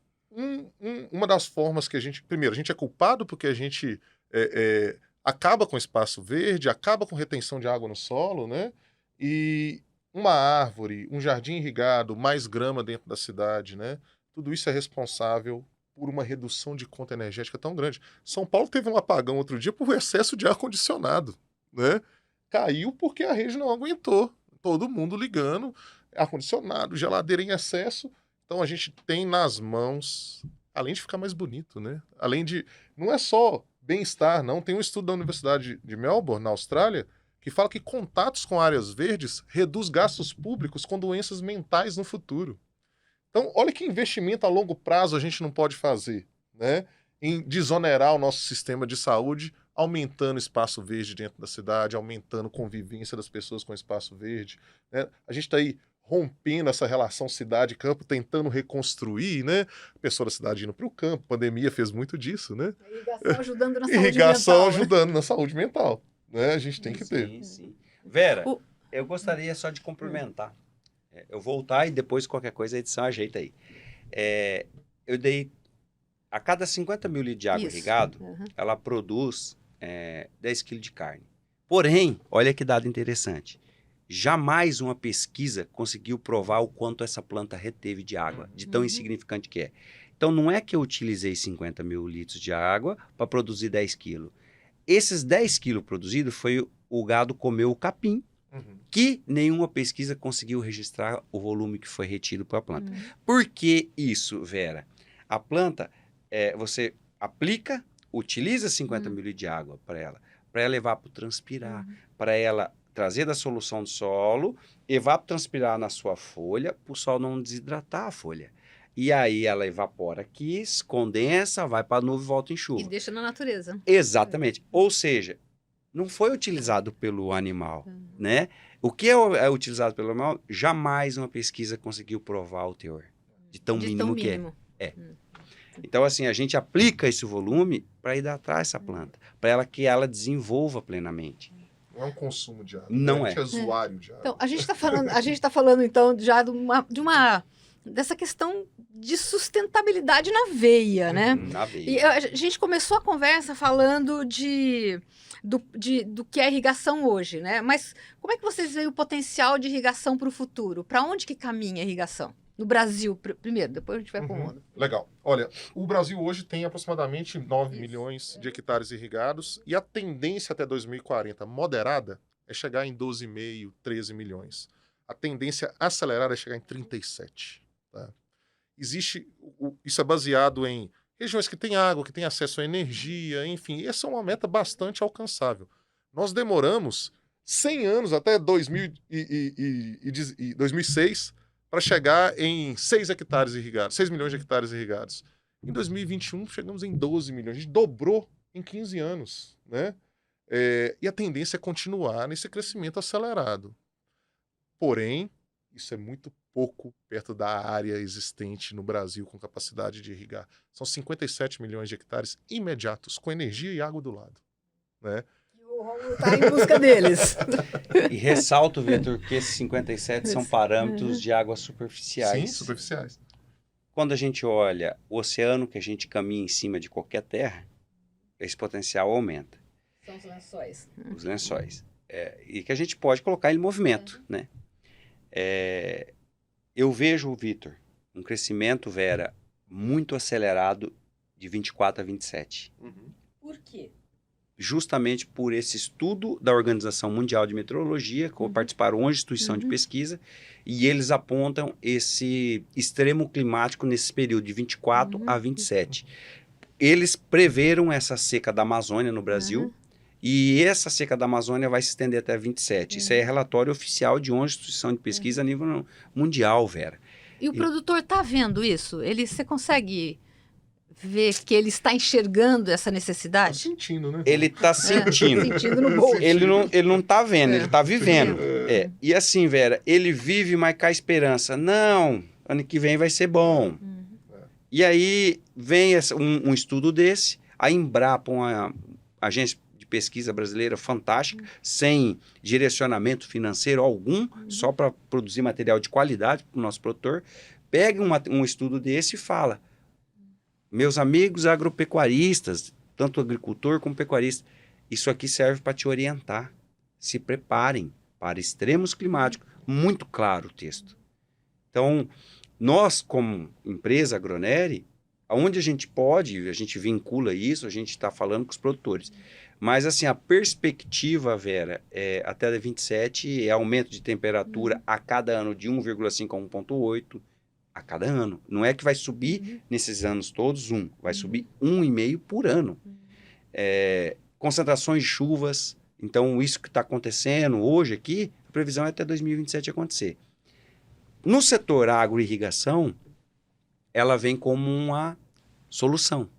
uma das formas que a gente é culpado porque a gente acaba com espaço verde, acaba com retenção de água no solo, né? E uma árvore, um jardim irrigado, mais grama dentro da cidade, né? Tudo isso é responsável por uma redução de conta energética tão grande. São Paulo teve um apagão outro dia por excesso de ar-condicionado, né? Caiu porque a rede não aguentou. Todo mundo ligando, ar-condicionado, geladeira em excesso. Então a gente tem nas mãos, além de ficar mais bonito, né? Além de... Não é só bem-estar, não. Tem um estudo da Universidade de Melbourne, na Austrália, que fala que contatos com áreas verdes reduz gastos públicos com doenças mentais no futuro. Então, olha que investimento a longo prazo a gente não pode fazer, né? Em desonerar o nosso sistema de saúde, aumentando espaço verde dentro da cidade, aumentando a convivência das pessoas com espaço verde, né? A gente está aí rompendo essa relação cidade-campo, tentando reconstruir, né? A pessoa da cidade indo para o campo, a pandemia fez muito disso, né?
A irrigação ajudando na saúde
Irrigação
mental,
ajudando na saúde mental, né? A gente tem que ter.
Sim. Vera, eu gostaria só de complementar. Eu voltar e depois qualquer coisa a edição ajeita aí. Eu dei... A cada 50 mil litros de água irrigado, ela produz 10 quilos de carne. Porém, olha que dado interessante. Jamais uma pesquisa conseguiu provar o quanto essa planta reteve de água, de tão insignificante que é. Então, não é que eu utilizei 50 mil litros de água para produzir 10 quilos. Esses 10 quilos produzidos foi o gado comeu o capim, que nenhuma pesquisa conseguiu registrar o volume que foi retido para a planta. Por que isso, Vera? A planta, você aplica, utiliza 50 ml de água para ela evapotranspirar, para ela trazer da solução do solo, evapotranspirar na sua folha, para o sol não desidratar a folha. e aí ela evapora aqui, condensa, vai para a nuvem e volta em
E
chuva.
deixa na natureza.
Exatamente. Ou seja, não foi utilizado pelo animal, né? O que é utilizado pelo animal, jamais uma pesquisa conseguiu provar o teor de tão mínimo que é. Então, assim, a gente aplica esse volume para hidratar essa planta, para que ela desenvolva plenamente.
Não é um consumo de água.
Não
A gente
é.
é usuário de água.
Então, a gente tá falando então já dessa questão de sustentabilidade na veia, né?
Na veia.
E a gente começou a conversa falando do que é irrigação hoje, né? Mas como é que vocês veem o potencial de irrigação para o futuro? Para onde que caminha a irrigação? No Brasil, primeiro, depois a gente vai para o mundo.
Legal. Olha, o Brasil hoje tem aproximadamente 9 milhões de hectares irrigados e a tendência até 2040, moderada, é chegar em 12,5, 13 milhões. A tendência acelerada é chegar em 37. Tá? Isso é baseado em regiões que têm água, que têm acesso à energia, enfim, essa é uma meta bastante alcançável. Nós demoramos 100 anos, até 2006, para chegar em 6 hectares irrigados, 6 milhões de hectares irrigados. Em 2021, chegamos em 12 milhões. A gente dobrou em 15 anos, né? E a tendência é continuar nesse crescimento acelerado. Porém, isso é muito pouco perto da área existente no Brasil com capacidade de irrigar. São 57 milhões de hectares imediatos, com energia e água do lado, né?
O Romulo está em busca deles.
E ressalto, Vitor, que esses 57 são parâmetros de águas superficiais.
Sim, superficiais.
Quando a gente olha o oceano que a gente caminha em cima de qualquer terra, esse potencial aumenta.
São os lençóis.
Os lençóis. E que a gente pode colocar em movimento, né? Eu vejo, Vitor, um crescimento, Vera, muito acelerado de 24 a 27.
Por quê?
Justamente por esse estudo da Organização Mundial de Meteorologia, que participaram 11 instituições de pesquisa, e eles apontam esse extremo climático nesse período de 24 a 27. Eles preveram essa seca da Amazônia no Brasil, e essa seca da Amazônia vai se estender até 27. Isso aí é relatório oficial de 11 instituições de pesquisa a nível mundial, Vera.
E o produtor está vendo isso? Você consegue ver que ele está enxergando essa necessidade?
Tá sentindo, né?
Ele está sentindo.
Sentindo no bolso.
Ele não está vendo, ele está vivendo. E assim, Vera, ele vive, mas com a esperança. Não, ano que vem vai ser bom. E aí vem um estudo desse, a Embrapa, uma agência de pesquisa brasileira fantástica, sem direcionamento financeiro algum, só para produzir material de qualidade para o nosso produtor, pega um estudo desse e fala: meus amigos agropecuaristas, tanto agricultor como pecuarista, isso aqui serve para te orientar. Se preparem para extremos climáticos. Muito claro o texto. Então, nós, como empresa Agronery, aonde a gente pode, a gente vincula isso, a gente está falando com os produtores. Mas, assim, a perspectiva, Vera, até 27 é aumento de temperatura a cada ano de 1,5 a 1,8 a cada ano. Não é que vai subir nesses anos todos vai subir 1,5 por ano. Concentrações de chuvas. Então, isso que está acontecendo hoje aqui, a previsão é até 2027 acontecer. No setor agro-irrigação, ela vem como uma solução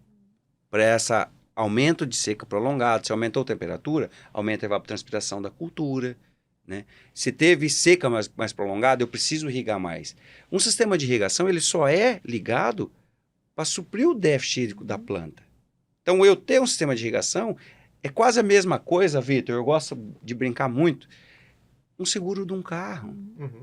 para esse aumento de seca prolongado. Se aumentou a temperatura, aumenta a evapotranspiração da cultura, né? Se teve seca mais prolongada, eu preciso irrigar mais. Um sistema de irrigação ele só é ligado para suprir o déficit hídrico da planta. Então, eu ter um sistema de irrigação é quase a mesma coisa, Vitor. Eu gosto de brincar muito. Um seguro de um carro.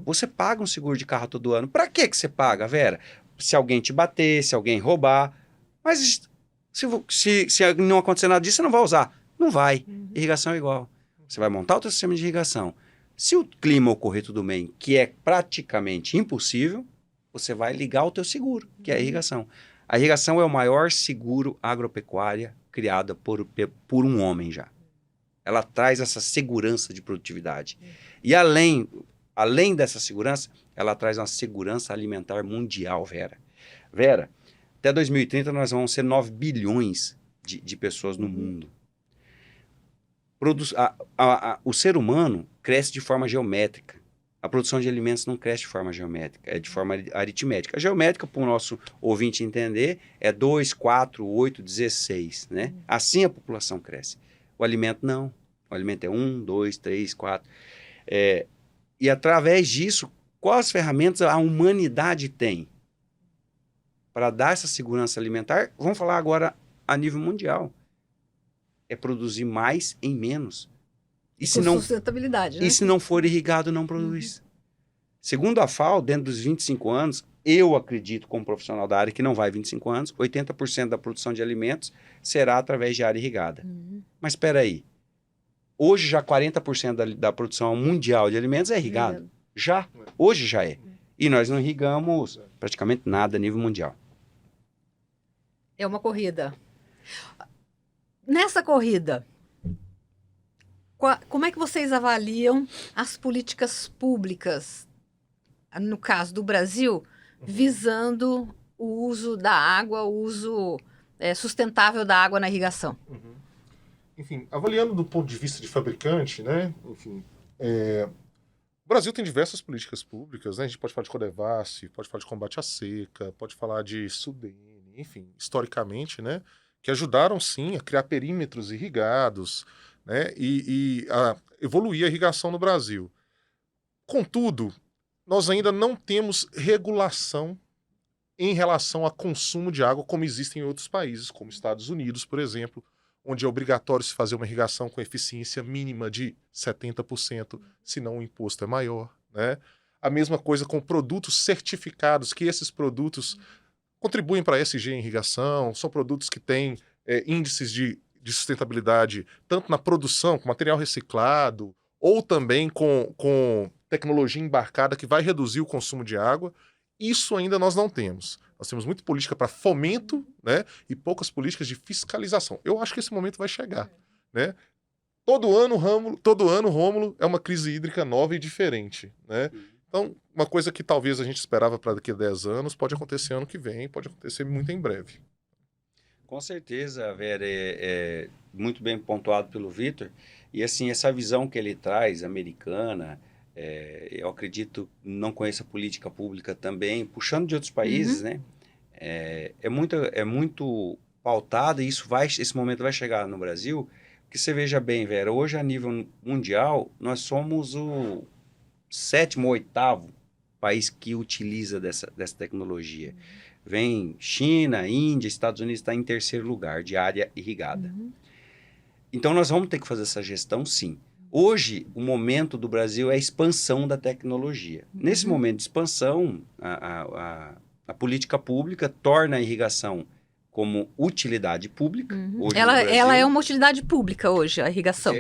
Você paga um seguro de carro todo ano. Para que você paga, Vera? Se alguém te bater, se alguém roubar. Mas se não acontecer nada disso, você não vai usar. Não vai. Irrigação é igual. Você vai montar o seu sistema de irrigação. Se o clima ocorrer tudo bem, que é praticamente impossível, você vai ligar o teu seguro, que é a irrigação. A irrigação é o maior seguro agropecuária criada por um homem já. Ela traz essa segurança de produtividade. E além dessa segurança, ela traz uma segurança alimentar mundial, Vera. Vera, até 2030 nós vamos ser 9 bilhões de pessoas no mundo. O ser humano cresce de forma geométrica. A produção de alimentos não cresce de forma geométrica, é de forma aritmética. A geométrica, para o nosso ouvinte entender, é 2, 4, 8, 16, né? Assim a população cresce. O alimento não. O alimento é 1, 2, 3, 4. E através disso, quais ferramentas a humanidade tem para dar essa segurança alimentar? Vamos falar agora a nível mundial. É produzir mais em menos. E se não,
sustentabilidade, né?
e se não for irrigado, não produz. Segundo a FAO, dentro dos 25 anos, eu acredito, como profissional da área, que não vai 25 anos, 80% da produção de alimentos será através de área irrigada. Mas espera aí. Hoje já 40% da produção mundial de alimentos é irrigado. Hoje já é. E nós não irrigamos praticamente nada a nível mundial.
É uma corrida. Nessa corrida, como é que vocês avaliam as políticas públicas, no caso do Brasil, visando o uso da água, o uso sustentável da água na irrigação?
Enfim, avaliando do ponto de vista de fabricante, né? Enfim, o Brasil tem diversas políticas públicas, né? A gente pode falar de Codevasf, pode falar de combate à seca, pode falar de Sudene, enfim, historicamente, né? Que ajudaram, sim, a criar perímetros irrigados, né? E a evoluir a irrigação no Brasil. Contudo, nós ainda não temos regulação em relação ao consumo de água como existe em outros países, como Estados Unidos, por exemplo, onde é obrigatório se fazer uma irrigação com eficiência mínima de 70%, senão o imposto é maior, né? A mesma coisa com produtos certificados, que esses produtos contribuem para a ESG em irrigação, são produtos que têm índices de sustentabilidade tanto na produção, com material reciclado, ou também com tecnologia embarcada que vai reduzir o consumo de água. Isso ainda nós não temos. Nós temos muita política para fomento, né, e poucas políticas de fiscalização. Eu acho que esse momento vai chegar, né? Todo ano, Rômulo, é uma crise hídrica nova e diferente, né? Então, uma coisa que talvez a gente esperava para daqui a 10 anos pode acontecer ano que vem, pode acontecer muito em breve.
Com certeza, Vera, é muito bem pontuado pelo Vitor. E assim, essa visão que ele traz, americana, eu acredito, não conheço a política pública também, puxando de outros países, né? É muito pautada e esse momento vai chegar no Brasil, que você veja bem, Vera, hoje a nível mundial, nós somos o 7º ou 8º país que utiliza dessa tecnologia. Vem China, Índia, Estados Unidos está em 3º lugar de área irrigada. Então nós vamos ter que fazer essa gestão, sim. Hoje, o momento do Brasil é a expansão da tecnologia. Nesse momento de expansão, a política pública torna a irrigação como utilidade pública. Hoje
ela é uma utilidade pública hoje, a irrigação.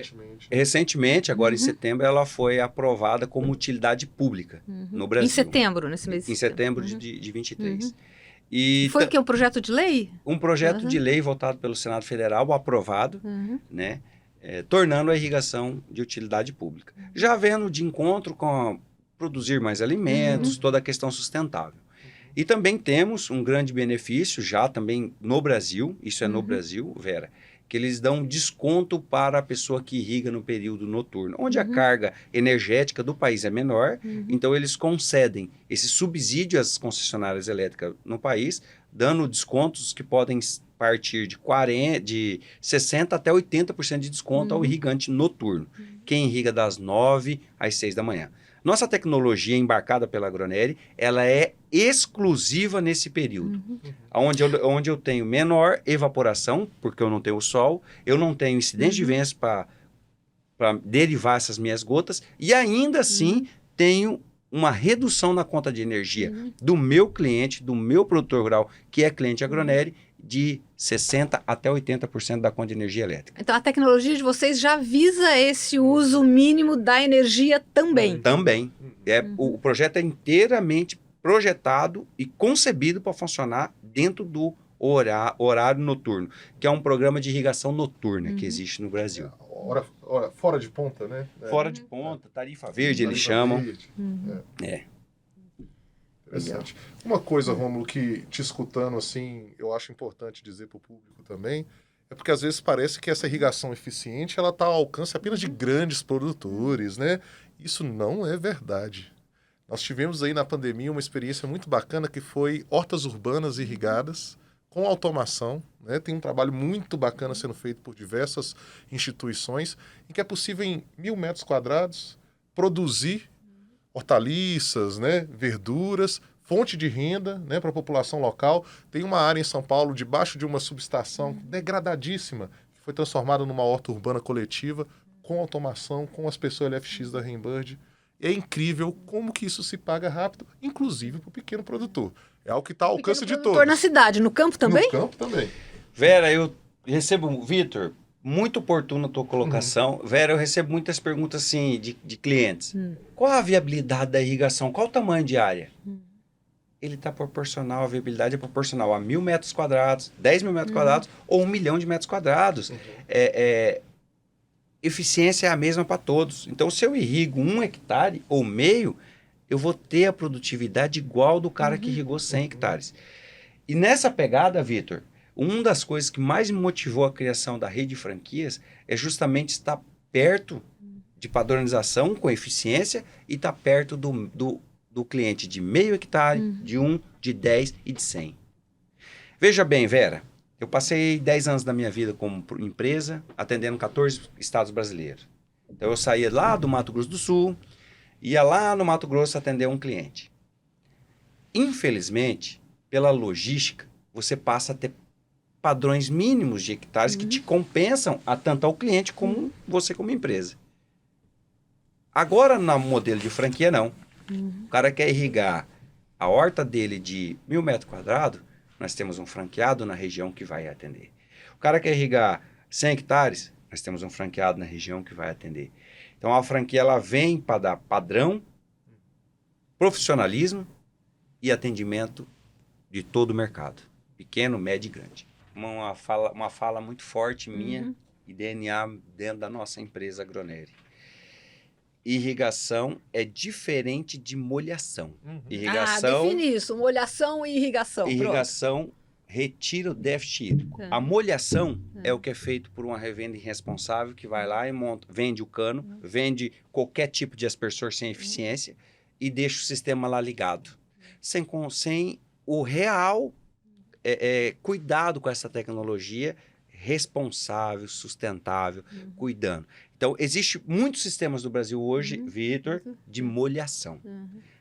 Recentemente, agora em setembro, ela foi aprovada como utilidade pública no Brasil.
Em setembro, nesse mês.
Em setembro de 23.
E foi o que? Um projeto de lei?
Um projeto de lei votado pelo Senado Federal, aprovado, né? Tornando a irrigação de utilidade pública. Já vendo de encontro com produzir mais alimentos, toda a questão sustentável. E também temos um grande benefício, já também no Brasil, isso é no Brasil, Vera, que eles dão desconto para a pessoa que irriga no período noturno, onde a carga energética do país é menor, então eles concedem esse subsídio às concessionárias elétricas no país, dando descontos que podem partir de 60% até 80% de desconto ao irrigante noturno, quem irriga das 9 às 6 da manhã. Nossa tecnologia embarcada pela Agroneri, ela é exclusiva nesse período, onde eu tenho menor evaporação, porque eu não tenho sol, eu não tenho incidência de ventos para derivar essas minhas gotas, e ainda assim tenho uma redução na conta de energia do meu cliente, do meu produtor rural, que é cliente Agroneri, de 60% até 80% da conta de energia elétrica.
Então, a tecnologia de vocês já visa esse uso mínimo da energia também?
Também. O projeto é inteiramente projetado e concebido para funcionar dentro do horário noturno, que é um programa de irrigação noturna que existe no Brasil.
Hora fora de ponta, né?
Fora de ponta, tarifa verde, eles chamam.
Interessante. Uma coisa, Rômulo, que te escutando assim, eu acho importante dizer para o público também, é porque às vezes parece que essa irrigação eficiente ela está ao alcance apenas de grandes produtores, né? Isso não é verdade. Nós tivemos aí na pandemia uma experiência muito bacana que foi hortas urbanas irrigadas com automação, né? Tem um trabalho muito bacana sendo feito por diversas instituições em que é possível em 1.000 metros quadrados produzir hortaliças, né? Verduras, fonte de renda, né? Para a população local. Tem uma área em São Paulo debaixo de uma subestação degradadíssima que foi transformada numa horta urbana coletiva com automação, com as pessoas LFX da Rembird. É incrível como que isso se paga rápido, inclusive para o pequeno produtor. É algo que está ao alcance de todos.
Na cidade, no campo também?
No campo também.
Vera, eu recebo, Vitor, muito oportuna a tua colocação. Vera, eu recebo muitas perguntas assim de clientes. Qual a viabilidade da irrigação? Qual o tamanho de área? Ele está proporcional, a viabilidade é proporcional a 1.000 metros quadrados, 10.000 metros quadrados ou 1 milhão de metros quadrados. Eficiência é a mesma para todos. Então, se eu irrigo 1 hectare ou meio, eu vou ter a produtividade igual do cara que irrigou 100 hectares. E nessa pegada, Vitor, uma das coisas que mais me motivou a criação da rede de franquias é justamente estar perto de padronização com eficiência e estar perto do cliente de meio hectare, de 1, de 10 e de 100. Veja bem, Vera, eu passei 10 anos da minha vida como empresa, atendendo 14 estados brasileiros. Então, eu saía lá do Mato Grosso do Sul, ia lá no Mato Grosso atender um cliente. Infelizmente, pela logística, você passa a ter padrões mínimos de hectares que te compensam tanto ao cliente como você como empresa. Agora, no modelo de franquia, não. O cara quer irrigar a horta dele de 1.000 metros quadrados, nós temos um franqueado na região que vai atender. O cara quer irrigar 100 hectares, nós temos um franqueado na região que vai atender. Então, a franquia ela vem para dar padrão, profissionalismo e atendimento de todo o mercado. Pequeno, médio e grande. Uma fala muito forte minha e DNA dentro da nossa empresa Agronery. Irrigação é diferente de molhação. Irrigação,
define isso, molhação e irrigação.
Irrigação retira o déficit hídrico. A molhação é o que é feito por uma revenda irresponsável que vai lá e vende o cano, vende qualquer tipo de aspersor sem eficiência e deixa o sistema lá ligado. Sem o real cuidado com essa tecnologia responsável, sustentável, cuidando. Então, existem muitos sistemas do Brasil hoje, Vitor, de molhação.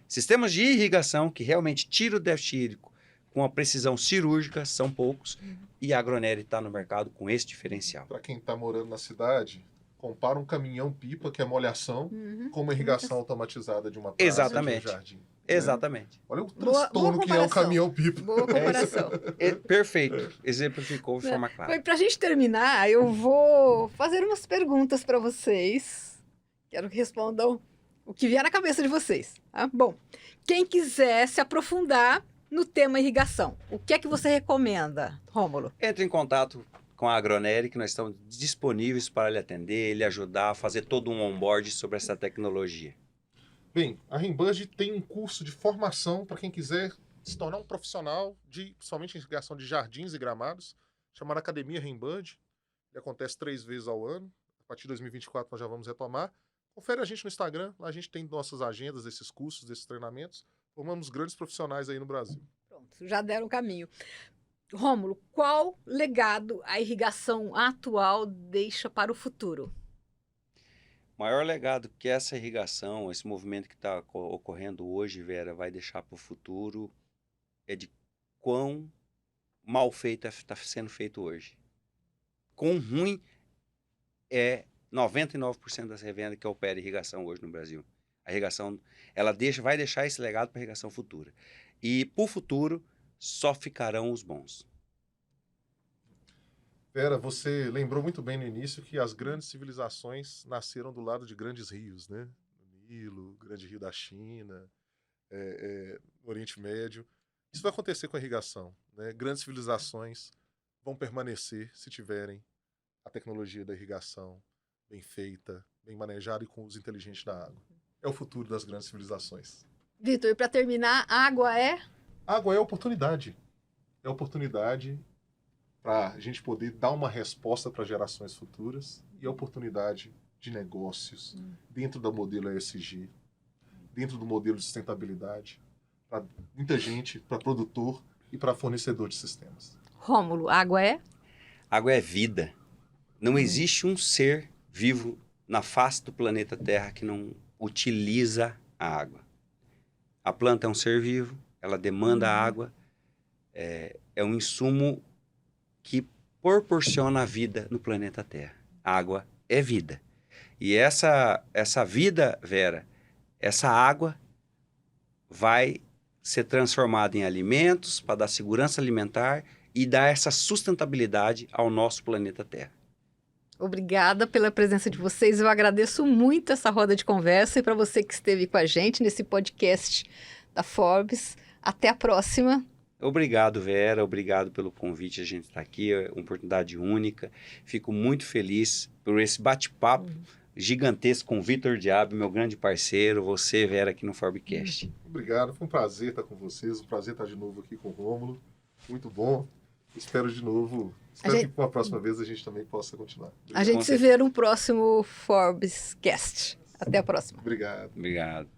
Sistemas de irrigação que realmente tiram o déficit hídrico com a precisão cirúrgica, são poucos, e a Agronery está no mercado com esse diferencial.
Para quem está morando na cidade, compara um caminhão-pipa, que é molhação, com uma irrigação automatizada de uma praça, de um jardim.
Exatamente.
Olha o transtorno que é um caminhão-pipa.
Boa comparação.
Perfeito. Exemplificou de forma clara.
Para a gente terminar, eu vou fazer umas perguntas para vocês. Quero que respondam o que vier na cabeça de vocês. Tá? Bom, quem quiser se aprofundar no tema irrigação, o que é que você recomenda, Rômulo?
Entre em contato com a Agronery, que nós estamos disponíveis para lhe atender, lhe ajudar a fazer todo um onboard sobre essa tecnologia.
Bem, a Rembird tem um curso de formação para quem quiser se tornar um profissional de somente irrigação de jardins e gramados, chamado Academia Rembird. Ele acontece 3 vezes ao ano. A partir de 2024 nós já vamos retomar. Confere a gente no Instagram, lá a gente tem nossas agendas desses cursos, desses treinamentos. Formamos grandes profissionais aí no Brasil.
Pronto, já deram o caminho. Rômulo, qual legado a irrigação atual deixa para o futuro?
O maior legado que essa irrigação, esse movimento que está ocorrendo hoje, Vera, vai deixar para o futuro é de quão mal feito está sendo feito hoje. Quão ruim é 99% das revendas que opera irrigação hoje no Brasil. A irrigação, ela vai deixar esse legado para a irrigação futura. E, para o futuro, só ficarão os bons.
Vera, você lembrou muito bem no início que as grandes civilizações nasceram do lado de grandes rios, né? O Nilo, o Grande Rio da China, no Oriente Médio. Isso vai acontecer com a irrigação, né? Grandes civilizações vão permanecer se tiverem a tecnologia da irrigação bem feita, bem manejada e com uso inteligente da água. É o futuro das grandes civilizações.
Vitor, e para terminar, água é?
Água é oportunidade. É oportunidade para a gente poder dar uma resposta para gerações futuras e a oportunidade de negócios, dentro do modelo ESG, dentro do modelo de sustentabilidade, para muita gente, para produtor e para fornecedor de sistemas.
Rômulo, água é?
Água é vida. Não existe um ser vivo na face do planeta Terra que não utiliza a água. A planta é um ser vivo, ela demanda água, é um insumo que proporciona a vida no planeta Terra. A água é vida. E essa vida, Vera, essa água vai ser transformada em alimentos para dar segurança alimentar e dar essa sustentabilidade ao nosso planeta Terra.
Obrigada pela presença de vocês. Eu agradeço muito essa roda de conversa e para você que esteve com a gente nesse podcast da Forbes. Até a próxima.
Obrigado, Vera. Obrigado pelo convite. A gente está aqui, é uma oportunidade única. Fico muito feliz por esse bate-papo gigantesco com o Vitor Diab, meu grande parceiro. Você, Vera, aqui no Forbcast.
Obrigado. Foi um prazer estar com vocês. Um prazer estar de novo aqui com o Rômulo. Muito bom. Espero de novo. Espero que com a próxima vez a gente também possa continuar.
A gente se vê no próximo Forbescast. Até a próxima.
Obrigado.
Obrigado.